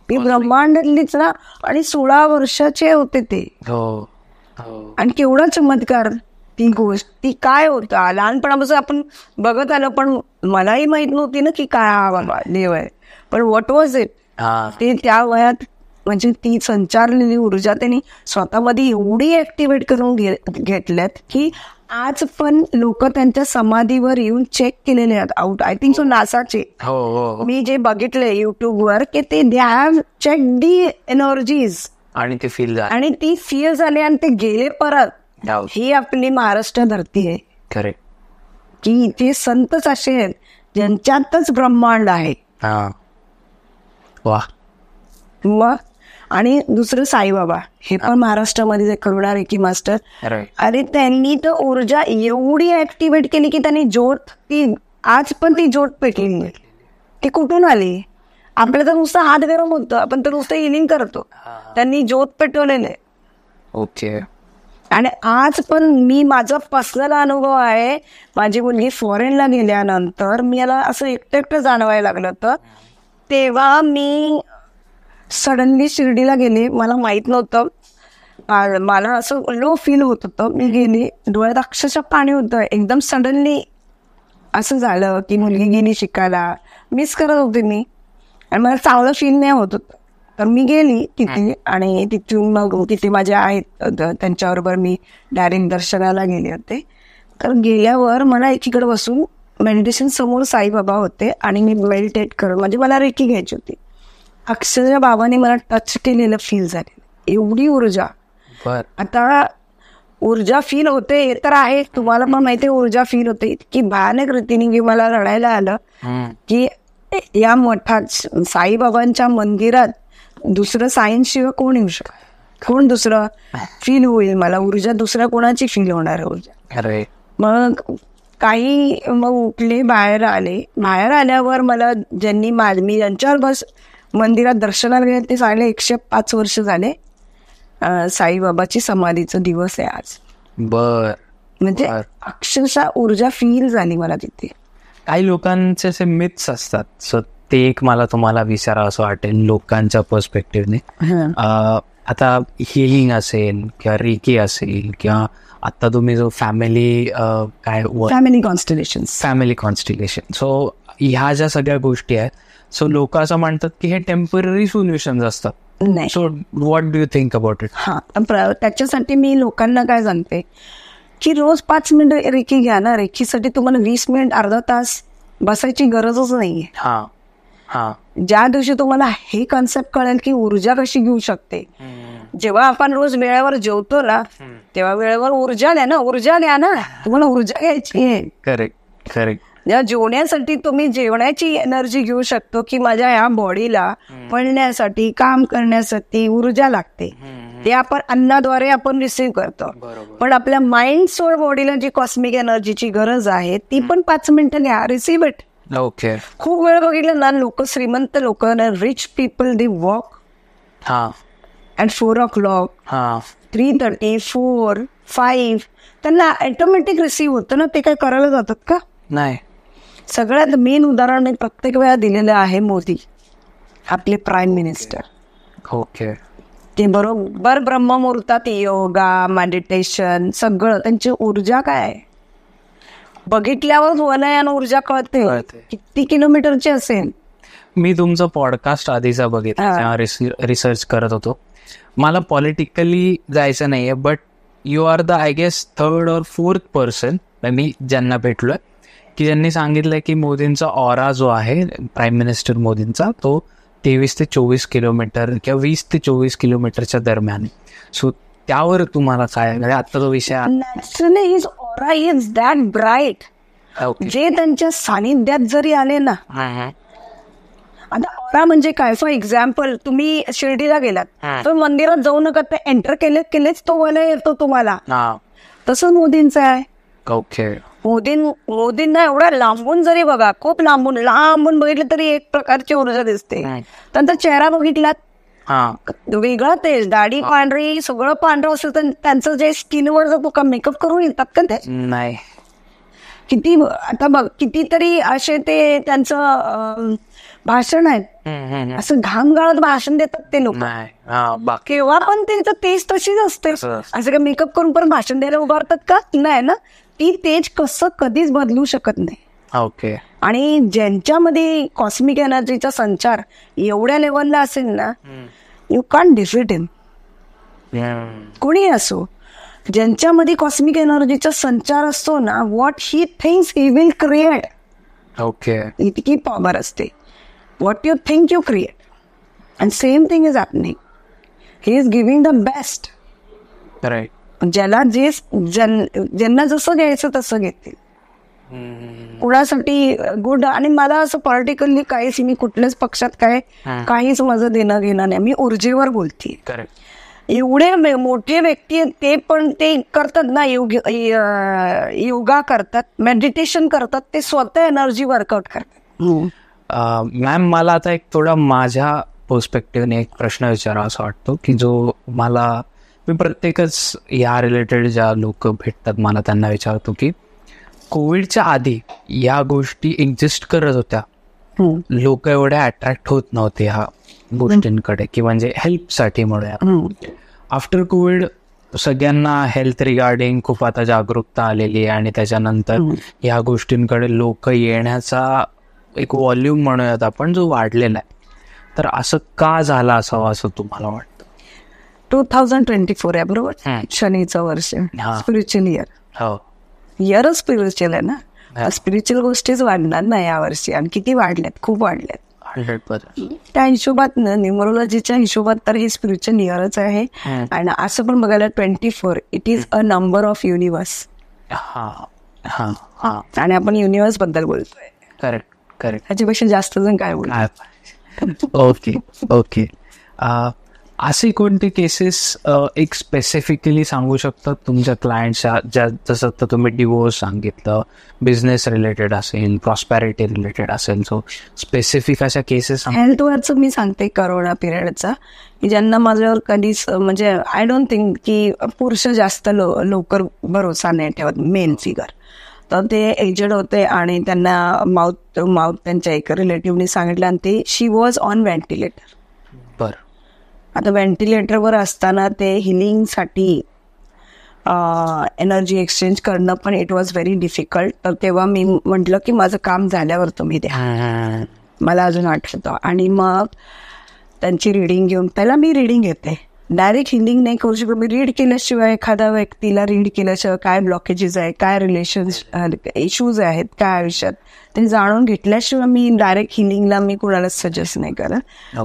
ही ब्रह्मांडातलीच ना. आणि 16 वर्षाचे होते ते. आणि केवढा चमत्कार ती गोष्ट. ती काय होता लहानपणापासून आपण बघत आलो, पण मलाही माहित नव्हती ना की काय हा बाबा देव आहे. पण व्हॉट वॉज इट? ते त्या वयात म्हणजे ती संचारलेली ऊर्जा त्यांनी स्वतःमध्ये एवढी ऍक्टिव्हेट करून घेतल्यात की आज पण लोक त्यांच्या समाधीवर येऊन चेक केलेले आहेत. आउट आय थिंक सो नासाचे. मी जे बघितले युट्यूबवर की ते they have check the energies आणि ते फील झाले आणि ती फील झाली आणि ते गेले परत. ही आपली महाराष्ट्र धरती आहे. करेक्ट. की ते संतच असे आहेत ज्यांच्यातच ब्रह्मांड आहे. वा. मग आणि दुसरं साईबाबा, हे पण महाराष्ट्रामध्ये करुणा रेकी मास्टर. अरे त्यांनी तर ऊर्जा एवढी ऍक्टिव्हेट केली की त्यांनी ज्योत, ती आज पण ती ज्योत पेटली. ती कुठून आली? आपलं तर नुसतं हात गरम होतं, आपण तर नुसतं हिलिंग करतो. त्यांनी ज्योत पेटवलेले ओके. आणि आज पण मी माझा पर्सनल अनुभव आहे, माझी मुलगी फॉरेनला गेल्यानंतर मला असं एकटं जाणवायला लागलं होतं. तेव्हा मी सडनली शिर्डीला गेले, मला माहित नव्हतं, मला असं लो फील होत होतं. मी गेली, डोळ्यात अक्षरशः पाणी होतं. एकदम सडनली असं झालं की मुलगी गेली शिकायला, मिस करत होते मी आणि मला चांगलं फील नाही होत होतं. तर मी गेली तिथे आणि तिथून मग तिथे माझ्या आहेत त्यांच्याबरोबर मी डायरेक्ट दर्शनाला गेले होते. तर गेल्यावर मला एकीकडे बसून मेडिटेशन समोर साईबाबा होते आणि मी मेडिटेट करत, म्हणजे मला रेकी घ्यायची होती. अक्षरशः बाबाने मला टच केलेलं फील झालेलं, एवढी ऊर्जा. आता ऊर्जा फील होते हे तर आहे, तुम्हाला पण माहिती आहे ऊर्जा फील होते इतकी भयानक रीतीने की मला रडायला आलं की या मठात साईबाबांच्या मंदिरात दुसरं सायन्सशिवाय कोण येऊ शकत, कोण दुसरं फील होईल मला ऊर्जा, दुसऱ्या कोणाची फील होणार आहे ऊर्जा. मग काही मग उठले, बाहेर आले. बाहेर आल्यावर मला ज्यांनी मी ज्यांच्यावर बस मंदिरात दर्शनाला गेले ते सांगले 105 वर्ष झाले साईबाबाची समाधीचा दिवस आहे आज. म्हणजे अक्षरशः ऊर्जा फील झाली मला तिथे. काही लोकांचे असे मिथ्स असतात, सो ते एक मला तुम्हाला विचारा असं वाटेल लोकांच्या पर्स्पेक्टिव्हने. आता हिलिंग असेल किंवा रेकी असेल किंवा आता तुम्ही जो फॅमिली कॉन्स्टिलेशन, सो ह्या ज्या सगळ्या गोष्टी आहेत, सो लोक असं म्हणतात की हे टेम्पररी सोल्युशन्स असतात. नाही. So what do you think about it? त्याच्यासाठी मी लोकांना काय सांगते की रोज 5 मिनिटं रेकी घ्या ना. रेकीसाठी तुम्हाला 20 मिनिट अर्धा तास बसायची गरजच नाहीये. ज्या दिवशी तुम्हाला हे कॉन्सेप्ट कळेल की ऊर्जा कशी घेऊ शकते, जेव्हा आपण रोज वेळेवर जेवतो ना तेव्हा वेळेवर ऊर्जा द्या ना, तुम्हाला ऊर्जा घ्यायची आहे. करेक्ट. जेव्हा जेवण्यासाठी तुम्ही जेवणाची एनर्जी घेऊ शकतो की माझ्या या बॉडीला पळण्यासाठी, काम करण्यासाठी ऊर्जा लागते, ते आपण अन्नाद्वारे आपण रिसीव्ह करतो. पण आपल्या माइंड सोल बॉडीला जी कॉस्मिक एनर्जीची गरज आहे ती पण 5 मिनिटं घ्या, रिसीव्ह इट. ओके. खूप वेळ बघितलं ना, लोक श्रीमंत लोक ना, rich people they walk at 4 o'clock, 3:30, 4, 5 त्यांना ऑटोमॅटिक रिसीव्ह होतं ना. ते काय करायला जातात का? नाही. सगळ्यात मेन उदाहरण मी प्रत्येक वेळा दिलेलं आहे मोदी, आपले प्राईम मिनिस्टर. ओके. ते बरोबर ब्रह्ममुहूर्तात योगा, मेडिटेशन सगळं, त्यांची ऊर्जा काय आहे बघितल्यावर वलयान ऊर्जा कळते. किती किलोमीटरची असेल. मी तुमचं पॉडकास्ट आधीचा बघितला, रिसर्च करत होतो. मला पॉलिटिकली जायचं नाहीये, but you are the I guess 3rd or 4th person मी ज्यांना भेटलोय की ज्यांनी सांगितलंय की मोदींचा ऑरा जो आहे प्राईम मिनिस्टर मोदींचा, तो 23 ते 24 किलोमीटर किंवा 20 ते 24 किलोमीटरच्या दरम्यान. सो त्यावर तुम्हाला काय, म्हणजे आता तो विषय naturally his aura is that bright. जे त्यांच्या सानिध्यात जरी आले ना, आता ऑरा म्हणजे काय, फॉर एक्झाम्पल तुम्ही शिर्डीला गेलात तर मंदिरात जाऊ नका, ते एंटर केलेच तो वलय येतो तुम्हाला. तसं मोदींचं आहे. ओके. मोदींना एवढा लांबून जरी बघा, खूप लांबून बघितलं तरी एक प्रकारची ऊर्जा दिसते. त्यांचा चेहरा बघितलात वेगळा, तेच दाढी पांढरी, सगळं पांढरं असतं, तर त्यांचं जे स्किनवर जर मेकअप करून येतात का ते नाही. किती आता बघ, कितीतरी असे ते त्यांचं भाषण आहेत, असं घाम गाळत भाषण देतात ते लोक. केव्हा पण त्यांचं तेज तशीच असते. असं का मेकअप करून पण भाषण द्यायला उभारतात का? नाही ना. ती तेज कसं कधीच बदलू शकत नाही. ओके. आणि ज्यांच्यामध्ये कॉस्मिक एनर्जीचा संचार एवढ्या लेवलला असेल ना, यू कांट डिफीट हिम. कोणी असो, ज्यांच्यामध्ये कॉस्मिक एनर्जीचा संचार असतो ना, what he thinks he will create. Okay. इतकी पॉवर असते. What you think you create, and same thing is happening. He is giving the best. Right. ज्याला ज्यांना जसं घ्यायचं तसं घेतील. कुणासाठी गुड. आणि मला असं पॉलिटिकली काहीच, मी कुठल्याच पक्षात काहीच माझं देणं घेणं नाही. मी ऊर्जेवर बोलते. एवढे मोठे व्यक्ती आहेत ते पण ते करतात ना, योगा करतात, मेडिटेशन करतात, ते स्वतः एनर्जी वर्कआउट करतात. मॅम, मला आता एक थोडा माझ्या पर्स्पेक्टिव्हने एक प्रश्न विचारा असं वाटतो की जो मला मी प्रत्येकच या रिलेटेड ज्या लोक भेटतात मला त्यांना विचारतो की कोविडच्या आधी या गोष्टी एक्झिस्ट करत होत्या, लोक एवढे अट्रॅक्ट होत नव्हते ह्या गोष्टींकडे की म्हणजे हेल्पसाठी म्हणूया. आफ्टर कोविड सगळ्यांना हेल्थ रिगार्डिंग खूप आता जागरूकता आलेली आहे आणि त्याच्यानंतर ह्या गोष्टींकडे लोक येण्याचा एक व्हॉल्यूम म्हणूयात आपण जो वाढलेला आहे. तर असं का झालं असावं असं तुम्हाला वाटतं? 2024 आहे बरोबर, शनीचं वर्ष, स्पिरिच्युअल इयरच स्पिरिच्युअल आहे ना. स्पिरिच्युअल गोष्टीच वाढणार ना यावर्षी, आणि किती वाढल्यात, खूप वाढल्यात. 100%. त्या हिशोबात न्यूमरोलॉजीच्या हिशोबात तर हे स्पिरिच्युअल इयरच आहे. आणि असं पण बघायला 24 it is a number of universe. आणि आपण युनिव्हर्स बद्दल बोलतोय. Correct correct. ह्याच्यापेक्षा जास्त जण काय बोलतो. ओके. असे कोणते केसेस एक स्पेसिफिकली सांगू शकतात तुमच्या क्लायंटच्या, जसं तर तुम्ही डिवोर्स सांगितलं, बिझनेस रिलेटेड असेल, प्रॉस्पॅरिटी रिलेटेड असेल, सो स्पेसिफिक अशा केसेस? हेल्थवरचं मी सांगते करोना पिरियडचा, की ज्यांना माझ्यावर कधीच म्हणजे आय डोंट थिंक की पुरुष जास्त लवकर भरोसा नाही ठेवत, मेल फिगर. तर ते एजेड होते आणि त्यांना माउथ त्यांच्या एक रिलेटिव्हनी सांगितलं आणि ते शी वॉज ऑन व्हेंटिलेटर. बरं. आता व्हेंटिलेटरवर असताना ते हिलिंगसाठी एनर्जी एक्सचेंज करणं पण इट वॉज व्हेरी डिफिकल्ट. तर तेव्हा मी म्हटलं की माझं काम झाल्यावर तुम्ही द्या, मला अजून आठवतं. आणि मग त्यांची रिडिंग घेऊन, पहिला मी रिडिंग घेते, डायरेक्ट हिलिंग नाही करू शकत मी. रीड केल्याशिवाय एखाद्या व्यक्तीला रीड केल्याशिवाय काय ब्लॉकेजेस आहे, काय रिलेशन्स इश्यूज आहेत काय आयुष्यात, ते जाणून घेतल्याशिवाय मी डायरेक्ट हिलिंगला मी कुणाला सजेस्ट नाही करत.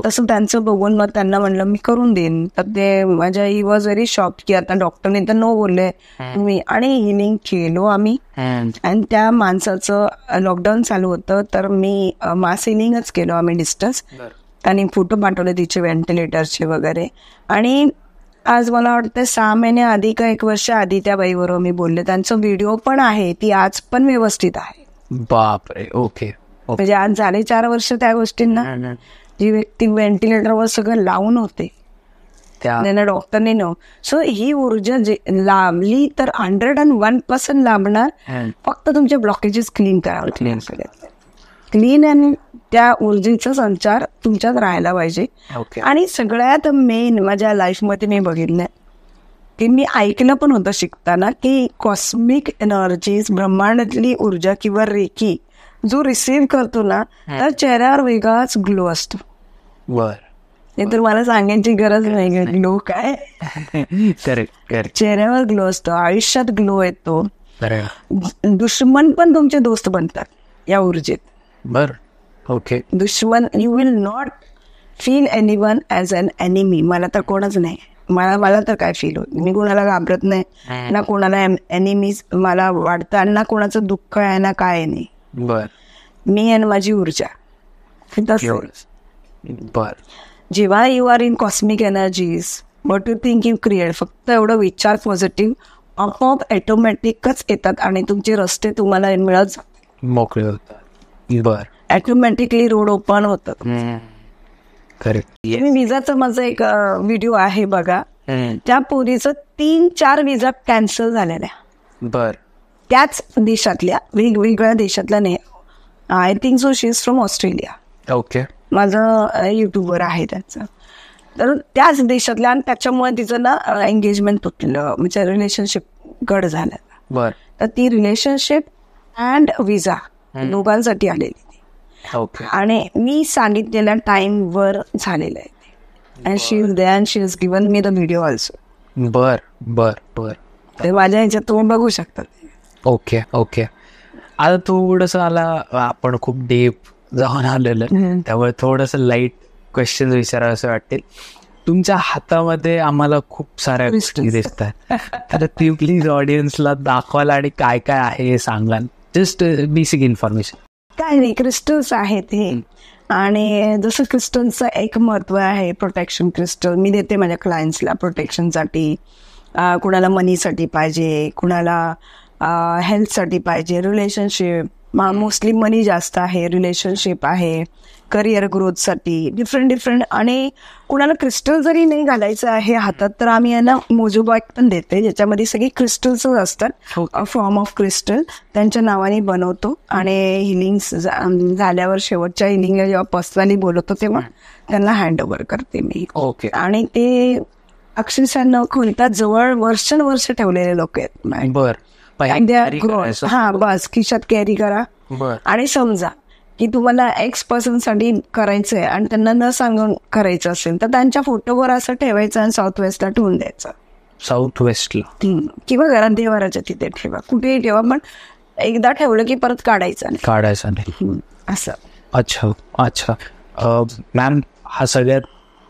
तसं त्यांचं बघून मग त्यांना म्हणलं मी करून देईन. तर ते माझ्या ही वॉज व्हेरी शॉक की आता डॉक्टरने तर नो बोलले तुम्ही. आणि हिलिंग केलो आम्ही. आणि त्या माणसाचं लॉकडाऊन चालू होतं तर मी मास हिलिंगच केलो आम्ही डिस्टन्स. त्यांनी फोटो पाठवले तिचे व्हेंटिलेटरचे वगैरे. आणि आज मला वाटतं 6 महिने आधी का 1 वर्ष आधी त्या बाईबरोबर मी बोलले, त्यांचं व्हिडिओ पण आहे, ती आज पण व्यवस्थित आहे. बापरे. ओके. म्हणजे आज झाले 4 वर्ष त्या गोष्टींना. जी व्यक्ती व्हेंटिलेटरवर सगळं लावून होते त्यांना डॉक्टरने नो. सो ही ऊर्जा जे लाभली तर 101% लाभणार. फक्त तुमचे ब्लॉकेजेस क्लीन करावे, क्लीन आणि त्या ऊर्जेचा संचार तुमच्यात राहायला पाहिजे. आणि सगळ्यात मेन माझ्या लाईफमध्ये मी बघितलंय की मी ऐकलं पण होतं शिकताना की कॉस्मिक एनर्जीज, ब्रह्मांडातली ऊर्जा किंवा रेकी जो रिसीव्ह करतो ना तर चेहऱ्यावर वेगळाच ग्लो असतो. हे तर मला सांगायची गरज नाही ग्लो काय. चेहऱ्यावर ग्लो असतो, आयुष्यात ग्लो येतो. दुश्मन पण तुमचे दोस्त बनतात या ऊर्जेत. ओके. दुश्मन, you will not feel anyone as an enemy. मला तर कोणच नाही, मला तर काय फील होत, मी कोणाला घाबरत नाही ना, कोणाला एनिमीज मला वाटतं आणि ना कोणाचं दुःख आहे ना काय नाही. मी आणि माझी ऊर्जा. जेव्हा you are in cosmic energies, what you think you create, फक्त एवढं विचार पॉझिटिव्ह, आपोआप ऑटोमॅटिकच येतात आणि तुमचे रस्ते तुम्हाला मिळत जातात, मोकळे होतात. ऑटोमॅटिकली रोड ओपन होतात. विजाचं माझं एक व्हिडिओ आहे बघा, त्या पोरीचं 3-4 विजा कॅन्सल झालेल्या. त्याच देशातल्या, वेगवेगळ्या देशातल्या नाही. I think so she is from Australia. Okay. माझं युट्यूबवर आहे त्याचं. तर त्याच देशातल्या, आणि त्याच्यामुळे तिचं ना एंगेजमेंट तुटलं, म्हणजे रिलेशनशिप गड झालं. तर ती रिलेशनशिप अँड विजा दोघांसाठी आलेली. आणि मी सांगितलेल्या टाइम वर झालेलं आहे. And she is there and she is given me the video also. ते माझ्या ह्याच्यात तुम्ही बघू शकता. ओके. आता थोडंसं आपण खूप डीप जाऊन आलेलं, त्यामुळे थोडंसं लाईट क्वेश्चन विचारावं असं वाटेल. तुमच्या हातामध्ये आम्हाला खूप साऱ्या गोष्टी दिसतात, तर ती प्लीज ऑडियन्सला दाखवाल आणि काय काय आहे हे सांगाल. Just basic information. काय नाही, क्रिस्टल्स आहेत हे. आणि जसं क्रिस्टलचं एक महत्व आहे, प्रोटेक्शन क्रिस्टल मी देते माझ्या क्लायंट्सला प्रोटेक्शनसाठी. कुणाला मनीसाठी पाहिजे, कुणाला हेल्थसाठी पाहिजे, रिलेशनशिप, मोस्टली मनी जास्त आहे, रिलेशनशिप आहे, करिअर ग्रोथसाठी डिफरंट आणि कुणाला क्रिस्टल जरी नाही घालायचं आहे हातात तर आम्ही यांना मोजोबॅग पण देते, ज्याच्यामध्ये सगळी क्रिस्टल्स असतात, फॉर्म ऑफ क्रिस्टल त्यांच्या नावाने बनवतो आणि हिलिंग झाल्यावर शेवटच्या हिलिंगला जेव्हा पर्सनली बोलवतो तेव्हा त्यांना हँड ओव्हर करते मी. ओके. आणि ते अक्षरशः न खोलता जवळ वर्ष ठेवलेले लोक आहेत. बर. हा बस खिशात कॅरी करा. आणि समजा की तुम्हाला X साठी करायचंय आणि त्यांना न सांगून करायचं असेल तर त्यांच्या फोटोवर असं ठेवायचं आणि साऊथ वेस्टला ठेवून द्यायचं. साऊथ वेस्टला किंवा घरात देवाराच्या तिथे ठेवा, कुठेही ठेवा, पण एकदा ठेवलं की परत काढायचं नाही असं. अच्छा अच्छा. मॅम, हा सगळ्यात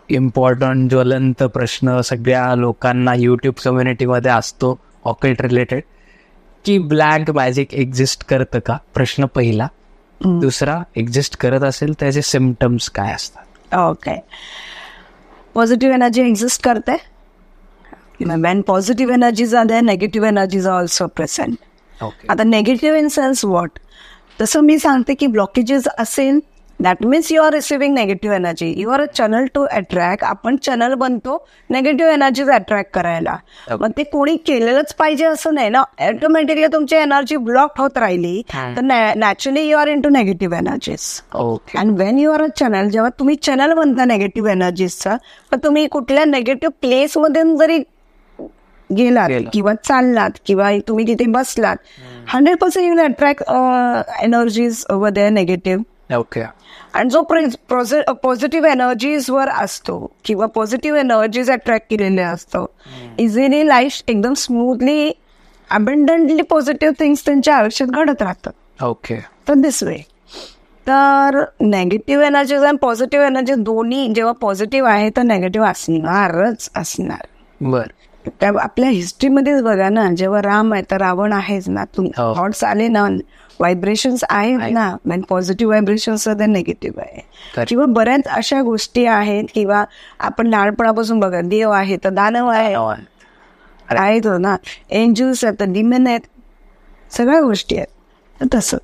इम्पॉर्टंट ज्वलंत प्रश्न सगळ्या लोकांना युट्यूब कम्युनिटीमध्ये असतो ऑकल्ट रिलेटेड, की ब्लॅक मॅजिक एक्झिस्ट करतं का? प्रश्न पहिला. दुसरा, एक्झिस्ट करत असेल त्याचे सिम्पटम्स काय असतात? ओके. पॉझिटिव्ह एनर्जी एक्झिस्ट करते. when positive energies are there, negative energies are also present. आता नेगेटिव्ह इन सेन्स व्हॉट? तसं मी सांगते की ब्लॉकेजेस असेल that means you are receiving negative energy, you are a channel to attract. आपण channel बनतो negative energies attract करायला. मग ते कोणी केलेलंच पाहिजे असं नाही ना. ऑटोमॅटिकली तुमची एनर्जी ब्लॉक होत राहिली तर naturally you are into negative energies. And when you are a channel, जेव्हा तुम्ही चॅनल बनता नेगेटिव्ह एनर्जीजचा, पण तुम्ही कुठल्या नेगेटिव्ह प्लेसमधून जरी गेलात किंवा चाललात किंवा तुम्ही तिथे बसलात, 100% you will attract energies over there negative. Okay. आणि जो पॉझिटिव्ह एनर्जीजवर असतो किंवा पॉझिटिव्ह एनर्जीज अट्रॅक्ट केलेले असतो, इझिली लाईफ एकदम स्मूथली अबंडंटली पॉझिटिव्ह थिंग्स त्यांच्या आयुष्यात घडत राहतात. ओके. तर दिस वे. तर नेगेटिव्ह एनर्जीज आणि पॉझिटिव्ह एनर्जी दोन्ही जेव्हा पॉझिटिव्ह आहे तर नेगेटिव्ह असणारच असणार. बरं. त्या आपल्या हिस्ट्रीमध्येच बघा ना, जेव्हा राम आहे तर रावण आहेच ना. थॉट्स आले ना, व्हायब्रेशन्स आहेत ना. म्हणजे पॉझिटिव्ह व्हायब्रेशन्स तर नेगेटिव्ह आहे. किंवा बऱ्याच अशा गोष्टी आहेत, किंवा आपण लहानपणापासून बघा, देव आहे तर दानव आहेत ना, एंजल्स आहेत तर डिमन आहेत, सगळ्या गोष्टी आहेत. तसं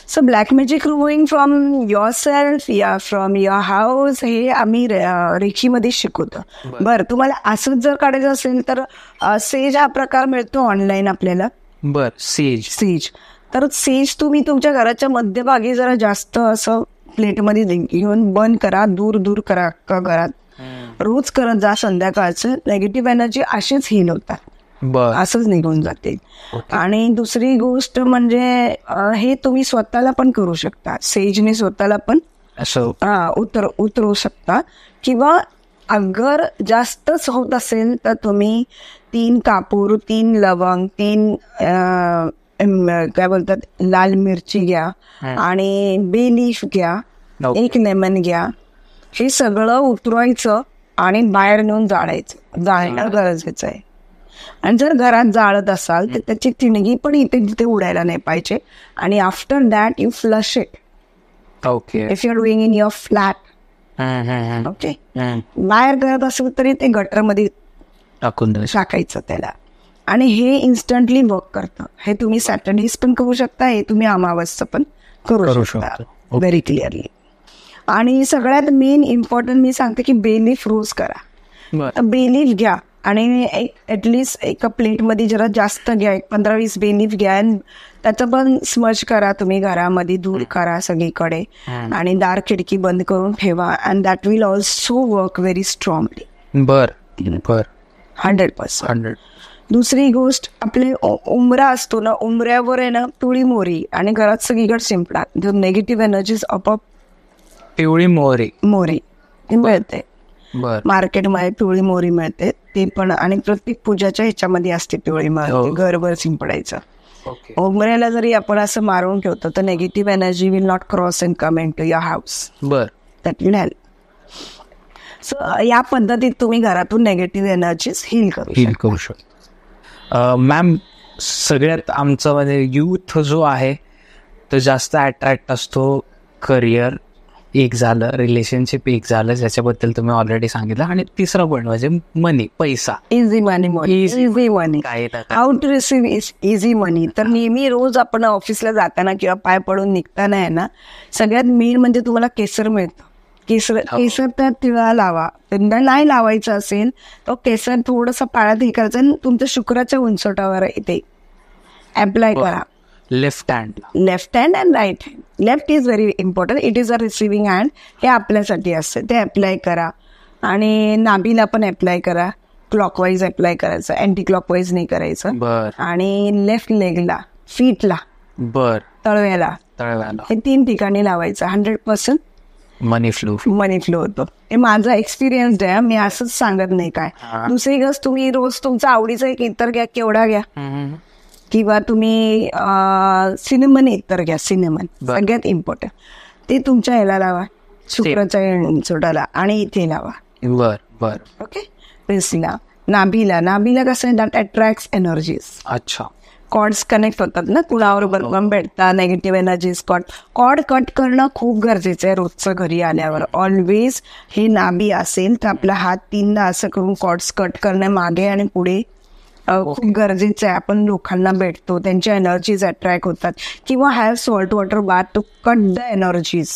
so black magic removing from your self या फ्रॉम युअर हाऊस हे आम्ही रेखीमध्ये शिकवतो. बरं, तुम्हाला असंच जर काढायचं असेल तर सेज हा प्रकार मिळतो ऑनलाईन आपल्याला. बर. सेज. तर सेज तुम्ही तुमच्या घराच्या मध्यभागी जरा जास्त असं प्लेटमध्ये घेऊन बंद करा, दूर करा का घरात, रोज करत जा. संध्याकाळचं नेगेटिव्ह एनर्जी अशीच हील होतात, असंच निघून जाते. आणि दुसरी गोष्ट म्हणजे हे तुम्ही स्वतःला पण करू शकता. सेजने स्वतःला पण उतरवू शकता. किंवा अगर जास्तच होत असेल तर तुम्ही 3 कापूर, 3 लवंग, 3 काय बोलतात लाल मिरची घ्या आणि बे लीफ घ्या, 1 लेमन घ्या. हे सगळं उतरवायचं आणि बाहेर नेऊन जाळणं गरजेचं आहे. आणि जर घरात जाळत असाल तर त्याची तिणगी पण इथे तिथे उडायला नाही पाहिजे. आणि after that you flush it. Okay. If you are doing in your flat. Okay. बाहेर करत असेल तरी ते गटरमध्ये टाकायचं त्याला. आणि हे इन्स्टंटली वर्क करतं. हे तुम्ही सॅटर्डेज पण करू शकता, हे तुम्ही अमावस्या पण करू शकता. Very clearly. आणि सगळ्यात मेन इम्पॉर्टंट मी सांगते की बेलीफ रोज करा. बेलीफ घ्या आणि ॲटलिस्ट एका प्लेटमध्ये जरा जास्त घ्या, 15-20 बेलीफ घ्या. त्याचं पण स्मज करा तुम्ही घरामध्ये, दूर करा सगळीकडे आणि दार खिडकी बंद करून ठेवा. And that will also work very strongly. बर. 100%. दुसरी गोष्ट, आपले उंबरा असतो ना, उंबऱ्यावर आहे ना पिवळी मोहरी आणि घरात सगळीकडे शिंपडा. जर नेगेटिव्ह एनर्जीज आपोआप पिवळी मोहरी मिळते मार्केटमध्ये, पिवळी मोहरी मिळते ते पण. आणि प्रत्येक पूजाच्या ह्याच्यामध्ये असते पिवळी मोहरी, घरभर शिंपडायचं. उंबऱ्याला जरी आपण असं मारून ठेवतो तर negative energy will not cross and come into your house. That will help. So या पद्धतीत तुम्ही घरातून नेगेटिव्ह एनर्जीज हील करू शकता. मॅम, सगळ्यात आमचं म्हणजे यूथ जो आहे तो जास्त अट्रॅक्ट असतो करिअर एक झालं, रिलेशनशिप एक झालं, ज्याच्याबद्दल तुम्ही ऑलरेडी सांगितलं. आणि तिसरं पण म्हणजे मनी, पैसा. Easy money how to receive easy money. तर नेहमी रोज आपण ऑफिसला जाताना किंवा पाय पडून निघताना आहे ना, सगळ्यात मेन म्हणजे तुम्हाला केसर मिळतं. केसर त्यात तिळा लावा. त्यांना नाही लावायचं असेल तर केसर थोडंसं पाण्यात हे करायचं आणि तुमच्या शुक्राच्या उंचवटावर इथे अप्लाय करा. Left hand and right hand. Left is very important. It is a receiving hand. हे आपल्यासाठी असतं. ते अप्लाय करा आणि नाभीला पण अप्लाय करा. क्लॉकवाईज अप्लाय करायचं, अँटी क्लॉकवाईज नाही करायचं. आणि लेफ्ट लेगला, फीटला, तळव्याला हे 3 ठिकाणी लावायचं. 100% मनी फ्लो होतो. हे माझा एक्सपिरियन्स आहे. मी असंच सांगत नाही काय. दुसरी गोष्ट, तुम्ही रोज तुमचा आवडीचा एक इतर घ्या, केवढा घ्या, किंवा तुम्ही सिनेमन इतर घ्या. सिनेमन सगळ्यात इम्पॉर्टंट. ते तुमच्या ह्याला लावा, शुक्राच्या सोडाला, आणि इथे लावा. ओके. पेसला, नाभीला कसं आहे, दॅट अट्रॅक्ट्स एनर्जीज. अच्छा. कॉर्ड्स कनेक्ट होतात ना, कुणाबरोबर पण भेटतात नेगेटिव्ह एनर्जीज. कॉर्ड कट करणं खूप गरजेचं आहे रोजचं घरी आल्यावर. ऑलवेज हे नाभी असेल तर आपला हात 3दा असं करून कॉर्ड्स कट करणं मागे आणि पुढे खूप गरजेचं आहे. आपण लोकांना भेटतो, त्यांच्या एनर्जीज अट्रॅक्ट होतात. किंवा have salt water bath to cut the energies.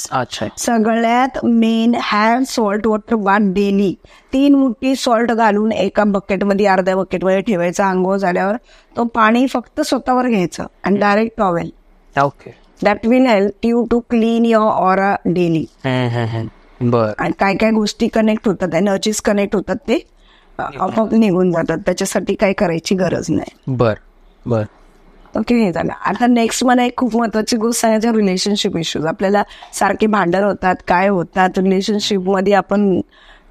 सगळ्यात main, have salt water bath daily. 3 मुठी सॉल्ट घालून एका बकेटमध्ये, अर्ध्या बकेटमध्ये ठेवायचं. आंघोळ झाल्यावर तो पाणी फक्त स्वतःवर घ्यायचं आणि direct towel. That will help you to clean your aura daily. आणि काय काय गोष्टी कनेक्ट होतात, एनर्जीज कनेक्ट होतात, ते आपोआप निघून जातात. त्याच्यासाठी काय करायची गरज नाही. ओके. हे झालं. आता नेक्स्ट मला एक खूप महत्वाची गोष्ट सांगायची, रिलेशनशिप इश्यूज. आपल्याला सारखे भांडण होतात, काय होतात रिलेशनशिपमध्ये, आपण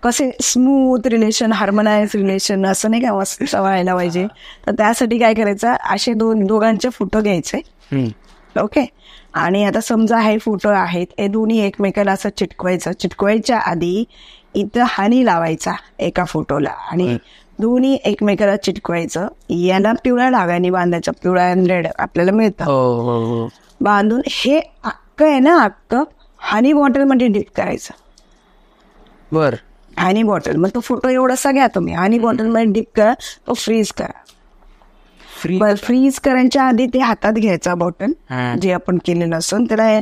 कसे स्मूथ रिलेशन, हार्मोनाइज रिलेशन असं नाही का मस्त व्हायला पाहिजे. तर त्यासाठी काय करायचं, असे दोघांचे फोटो घ्यायचे. ओके. आणि आता समजा हे फोटो आहेत, हे दोन्ही एकमेकाला असं चिटकवायचं. चिटकवायच्या आधी इथं हानी लावायचा एका फोटोला आणि दोन्ही एकमेकाला चिटकवायचं. याला पिवळ्या धाग्याने बांधायचं. पिवळा अँड रेड आपल्याला मिळतं. बांधून हे अक्क आहे ना, अक्क हनी बॉटलमध्ये डिप करायचं. हनी बॉटल, मग तो फोटो एवढासा घ्या तुम्ही, हनी बॉटलमध्ये डिप करा, तो फ्रीज करा. फ्रीज करायच्या आधी ते हातात घ्यायचा बॉटल जे आपण केलेलं असतं. त्याला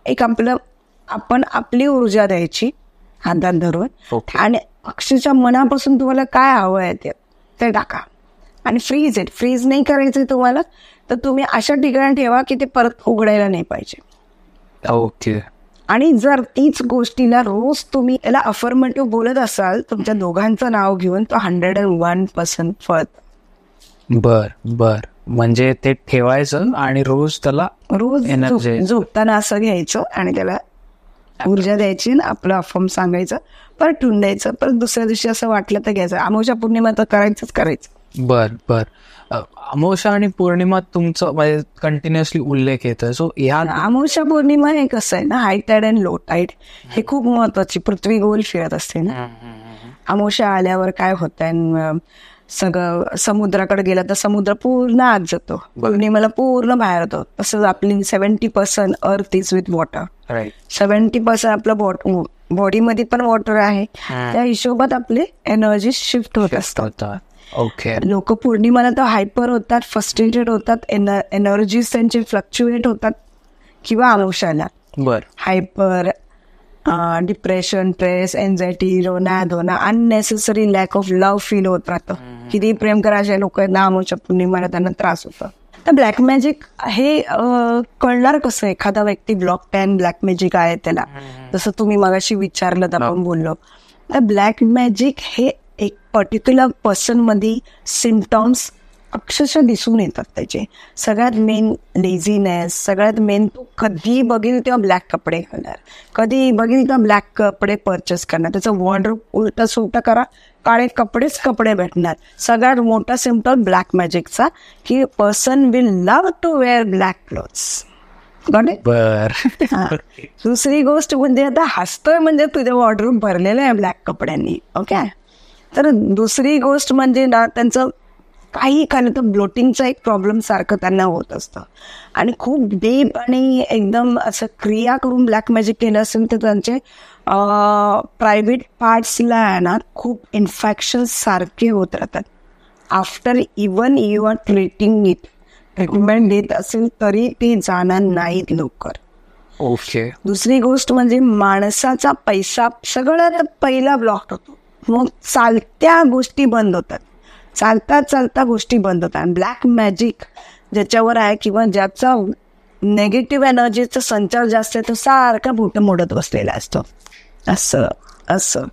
एक आपण आपली ऊर्जा द्यायची हातात धरून. आणि अक्षरशः मनापासून तुम्हाला काय हवं आहे ते टाका आणि फ्रीज नाही करायचं तुम्हाला, तर तुम्ही अशा ठिकाणी ठेवा की ते परत उघडायला नाही पाहिजे. ओके. आणि जर तीच गोष्टीला रोज तुम्ही याला अफर्मेटिव्ह बोलत असाल, तुमच्या दोघांचं नाव घेऊन, तो 101% फळत. म्हणजे ते ठेवायचं आणि रोज झोपताना असं घ्यायचं आणि त्याला ऊर्जा द्यायची, आपलं अफर्म सांगायचं, परत ठेवून द्यायचं. परत दुसऱ्या दिवशी असं वाटलं तर घ्यायचं. अमावस्या पौर्णिमा तर करायचं. अमावस्या आणि पौर्णिमा तुमचं म्हणजे कंटिन्युअसली उल्लेख येतोय. सो ह्या अमावस्या पौर्णिमा हे कसं आहे ना, high tide and low tide हे खूप महत्वाची. पृथ्वी गोल फिरत असते ना. अमावस्या आल्यावर काय होतंय, सगळं समुद्राकडे गेला तर समुद्र पूर्ण आत जातो, पौर्णिमेला पूर्ण बाहेर होतो. तसंच आपली 70% अर्थ इज विथ वॉटर. 70% आपलं बॉडीमध्ये पण वॉटर आहे. त्या हिशोबात आपले एनर्जी शिफ्ट होत असतात. लोक पौर्णिमेला तर हायपर होतात, फ्रस्ट्रेटेड होतात, एनर्जीज त्यांचे फ्लक्च्युएट होतात. किंवा अमावस्याला हायपर, डिप्रेशन, स्ट्रेस, एन्झायटी, रोना धोना, unnecessary lack of love feel होत राहतं. किती प्रेम करायचे लोक ना, अमावस्या पौर्णिमेला त्यांना त्रास होतो. तर ब्लॅक मॅजिक हे कळणार कसं, एखादा व्यक्ती ब्लॅक मॅजिक आहे त्याला, जसं तुम्ही मगाशी विचारलं तर आपण बोललो. तर ब्लॅक मॅजिक हे एक पर्टिक्युलर पर्सन मध्ये सिम्टम्स अक्षरशः दिसून येतात त्याचे. सगळ्यात मेन लेझीनेस, सगळ्यात मेन तो कधी बघेल तेव्हा ब्लॅक कपडे घालणार, कधी बघेल तेव्हा ब्लॅक कपडे परचेस करणार. त्याचं वॉर्डरोब उलटा सुलटा करा, काळे कपडे भेटणार. सगळ्यात मोठा सिम्पटम ब्लॅक मॅजिकचा की person will love to wear black clothes. दुसरी गोष्ट म्हणजे आता हसतोय म्हणजे तुझं वॉर्डरोब भरलेलं आहे ब्लॅक कपड्यांनी. ओके. तर दुसरी गोष्ट म्हणजे ना, त्यांचं काही कारण तर ब्लोटिंगचा एक प्रॉब्लेम सारखं त्यांना होत असतं. आणि खूप डीप आणि एकदम असं क्रिया करून ब्लॅक मॅजिक केलं असेल तर त्यांचे प्रायव्हेट पार्ट्सला आहे ना खूप इन्फेक्शन्स सारखे होत राहतात. After even you are treating it, treatment देत असेल तरी ते जाणार नाहीत लवकर. ओके. दुसरी गोष्ट म्हणजे माणसाचा पैसा सगळ्यात पहिला ब्लॉक होतो. मग चालत्या गोष्टी बंद होतात, चालता गोष्टी बंद होतात. आणि ब्लॅक मॅजिक ज्याच्यावर आहे किंवा ज्याचा नेगेटिव्ह एनर्जीचा संचार जास्त आहे तो सारखा बोटं मोडत बसलेला असतो. असं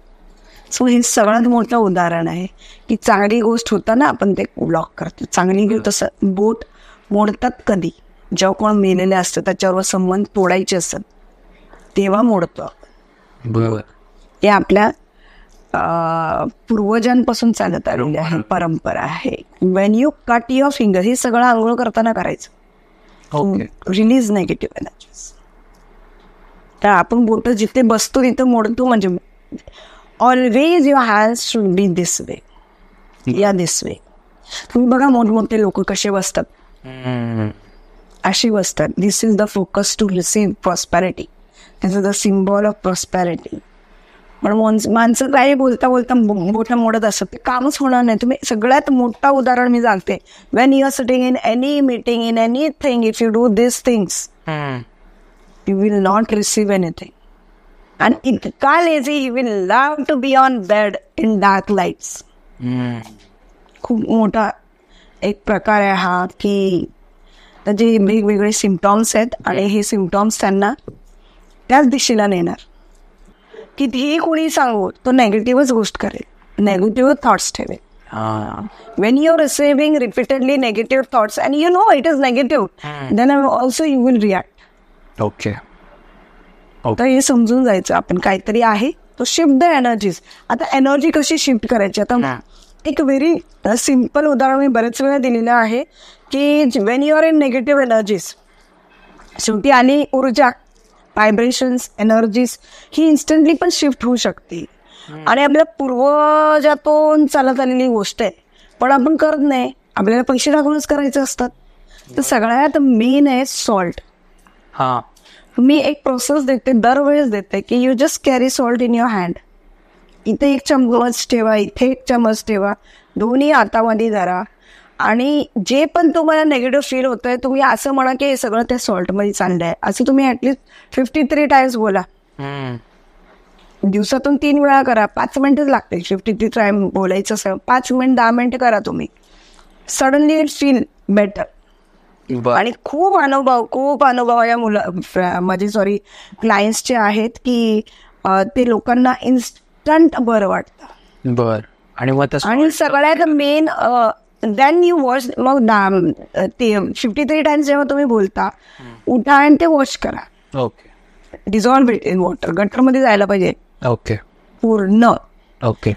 सो हे सगळ्यात मोठं उदाहरण आहे की चांगली गोष्ट होताना आपण ते ब्लॉक करतो. चांगली गोष्ट तसं बोट मोडतात कधी, जेव्हा कोण मेलेले असतं त्याच्यावर संबंध तोडायचे असतात तेव्हा मोडतो. बरोबर. हे आपल्या पूर्वजांपासून चालत आलेली आहे, परंपरा आहे. Wien you cut your finger, हे सगळं आंघोळ करताना करायचं. Release negative energies. तर आपण बोट जिथे बसतो तिथे मोडतो. म्हणजे always your hands should be this way, या दिस वे. तुम्ही बघा मोठमोठे लोक कसे बसतात, अशी बसतात. This is the focus to receive prosperity. This is the symbol of prosperity. पण माणसं काही बोलता मोठं मोडत असत, ते कामच होणार नाही. तुम्ही सगळ्यात मोठा उदाहरण मी सांगते. When you are sitting in any meeting, in anything, if you do this things, you will not receive anything. आणि इतका lazy, you will love to be on bed in dark lights. खूप मोठा एक प्रकार आहे हा, की त्याचे वेगवेगळे सिम्पटॉम्स आहेत आणि हे सिम्पटॉम्स त्यांना त्याच दिशेला नेणार. कितीही कोणी सांगू तो नेगेटिव्हच गोष्ट करेल, नेगेटिव्ह थॉट्स ठेवेल. When you are receiving repeatedly negative thoughts and you know it is negative, then also you will react. Okay. तर हे समजून जायचं आपण काहीतरी आहे तो शिफ्ट द एनर्जीज. आता एनर्जी कशी शिफ्ट करायची, आता एक व्हेरी सिम्पल उदाहरण मी बरेच वेळा दिलेलं आहे की Wien you are in negative energies, शेवटी आली ऊर्जा, व्हायब्रेशन्स, एनर्जीज ही इन्स्टंटली पण शिफ्ट होऊ शकते. आणि आपल्या पूर्वजातून चालत आलेली गोष्ट आहे, पण आपण करत नाही, आपल्याला पैसे टाकूनच करायचे असतात. तर सगळ्यात मेन आहे सॉल्ट. मी एक प्रोसेस देते, दरवेळेस देते की you just carry salt in your hand. इथे एक चम्मच ठेवा, इथे एक चम्मच ठेवा, दोन्ही हातामध्ये धरा. आणि जे पण तुम्हाला नेगेटिव्ह फील होतंय तुम्ही असं म्हणा की हे सगळं त्या सॉल्टमध्ये चाललंय, असं तुम्ही ॲटलिस्ट 53 टाइम्स बोला. दिवसातून 3 वेळा करा, 5 मिनिटच लागते 53 टाइम बोलायचं असं. 5 मिनिट 10 मिनिटं करा तुम्ही, सडनली इट फील बेटर. आणि खूप अनुभव या माझे क्लायंट्सचे आहेत की ते लोकांना इन्स्टंट बरं वाटतं. आणि सगळ्यात मेन देन यू वॉश. मग ते 53 टाइम्स जेव्हा तुम्ही बोलता, उठा आणि ते वॉश करा. Okay. Dissolve it in water, गटरमध्ये जायला पाहिजे. ओके. पूर्ण. ओके.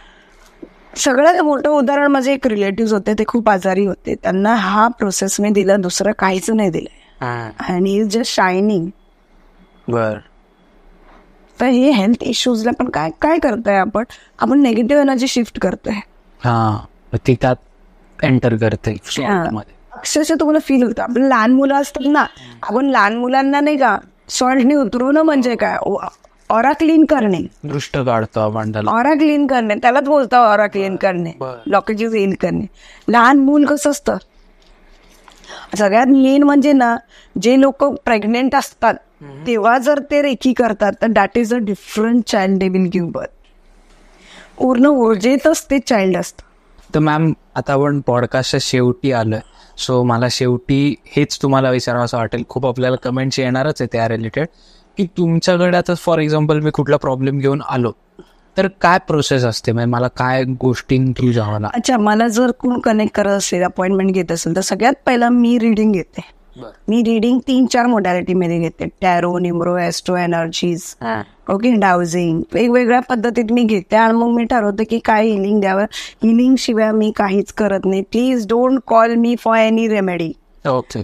सगळ्यात मोठं उदाहरण माझे एक रिलेटिव्ह होते, ते खूप आजारी होते, त्यांना हा प्रोसेस मी दिला, दुसरं काहीच नाही दिलंय. आणि इज जस्ट शायनिंग. बर. तर हे हेल्थ इश्यूजला पण काय करतोय आपण नेगेटिव्ह एनर्जी शिफ्ट करतोय. ती त्यात एंटर करते. अक्षरशः तुम्हाला फील होतं. आपण लहान मुलं असतात ना, आपण लहान मुलांना नाही का सॉल्टने उतरवणं म्हणजे काय, ऑरा क्लीन करणे, दृष्ट काढतो आपण त्याला, ऑरा क्लीन करणे, त्यालाच बोलतो ऑरा क्लीन करणे, ब्लॉकेजेस क्लीन करणे. लहान मूल कसं असतं, सगळ्यात मेन म्हणजे ना, जे लोक प्रेग्नेंट असतात तेव्हा जर ते रेकी करतात तर that is a different child they will give birth. पूर्ण ऊर्जेतच ते चाइल्ड असतं. तर मॅम आता आपण पॉडकास्टच्या शेवटी आलोय, सो मला शेवटी हेच तुम्हाला विचारावं असं वाटेल, खूप आपल्याला कमेंट्स येणारच आहे त्या रिलेटेड, की तुमच्याकडे आता फॉर एक्झाम्पल मी कुठला प्रॉब्लेम घेऊन आलो तर काय प्रोसेस असते, म्हणजे मला काय गोष्टींनी जावं लागतं. अच्छा, मला जर कोण कनेक्ट करत असेल, अपॉइंटमेंट घेत असेल तर सगळ्यात पहिला मी रिडिंग घेते. मी रिडिंग 3-4 मोडॅलिटीमध्ये घेते. Tarot, numero, astro, energies, okay, dowsing, वेगवेगळ्या पद्धतीत मी घेते. आणि मग मी ठरवते की काय हिलिंग द्यावं. हिलिंग शिवाय मी काहीच करत नाही. Please don't call me for any remedy.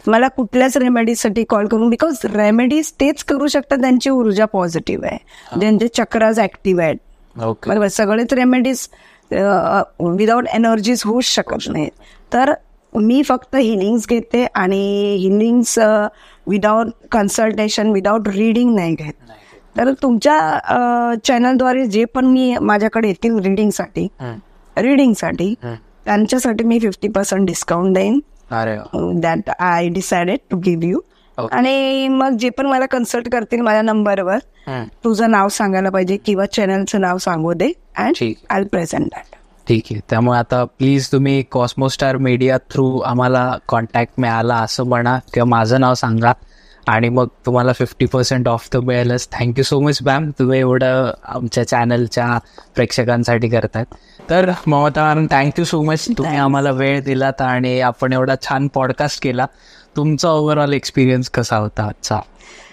मला कुठल्याच रेमेडीसाठी कॉल करून, बिकॉज रेमेडीज तेच करू शकतात त्यांची ऊर्जा पॉझिटिव्ह आहे, ज्यांचे चक्राज ऍक्टिव्ह आहेत. बरोबर, सगळेच रेमेडीज विदाउट एनर्जीज होऊच शकत नाही. तर मी फक्त हिलिंग्स घेते आणि हिलिंग्स विदाउट कन्सल्टेशन, विदाउट रिडिंग नाही घेत. तर तुमच्या चॅनलद्वारे जे पण मी माझ्याकडे येतील रिडिंगसाठी त्यांच्यासाठी मी 50% डिस्काउंट देईन. That I decided to give you. आणि मग जे पण मला कन्सल्ट करतील माझ्या नंबरवर तुझं नाव सांगायला पाहिजे किंवा चॅनलचं नाव सांगू दे अँड आय प्रेझेंट दॅट. ठीक आहे. त्यामुळे आता प्लीज तुम्ही कॉस्मोस्टार मीडिया थ्रू आम्हाला कॉन्टॅक्ट मिळाला असं म्हणा किंवा माझं नाव सांगा आणि मग तुम्हाला 50% ऑफ तर मिळेलच. थँक्यू सो मच मॅम, तुम्ही एवढं आमच्या चॅनलच्या प्रेक्षकांसाठी करतायत. तर Mamta ma'am, thank you so much, तुम्ही आम्हाला वेळ दिलात आणि आपण एवढा छान पॉडकास्ट केला. तुमचा ओव्हरऑल एक्सपिरियन्स कसा होता आजचा?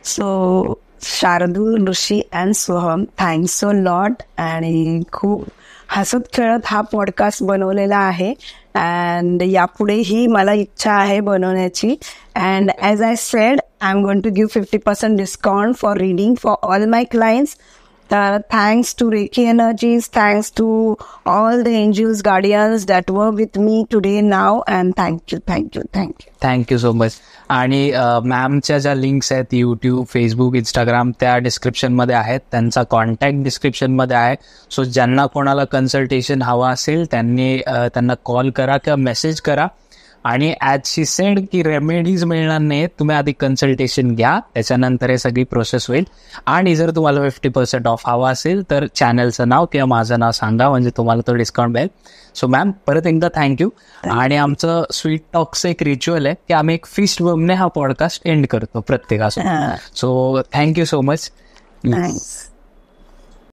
So Shardul, Rishi and Soham, thanks so lot. आणि खूप हसत खेळत हा पॉडकास्ट बनवलेला आहे अँड यापुढेही मला इच्छा आहे बनवण्याची. And as I said, I am going to give 50% discount for reading for all my clients. Thanks to Reiki Energies, thanks to all the angels, guardians that were with me today now, and thank you. Thank you so much. आणि मॅमच्या ज्या links आहेत YouTube, Facebook, Instagram त्या डिस्क्रिप्शनमध्ये आहेत, त्यांचा contact डिस्क्रिप्शनमध्ये आहे. So ज्यांना कोणाला कन्सल्टेशन हवा असेल त्यांना कॉल करा किंवा मेसेज करा. आणि ॲज शी सेड की रेमेडीज मिळणार नाहीत, तुम्ही आधी कन्सल्टेशन घ्या, त्याच्यानंतर हे सगळी प्रोसेस होईल. आणि जर तुम्हाला 50% ऑफ हवा असेल तर चॅनलचं नाव किंवा माझं नाव सांगा, म्हणजे तुम्हाला तो डिस्काउंट मिळेल. सो मॅम, परत एकदा थँक्यू. आणि आमचं स्वीट टॉकचं एक रिच्युअल आहे की आम्ही एक फिस्ट बमने हा पॉडकास्ट एंड करतो प्रत्येकासोबत. So thank you so much. Thanks.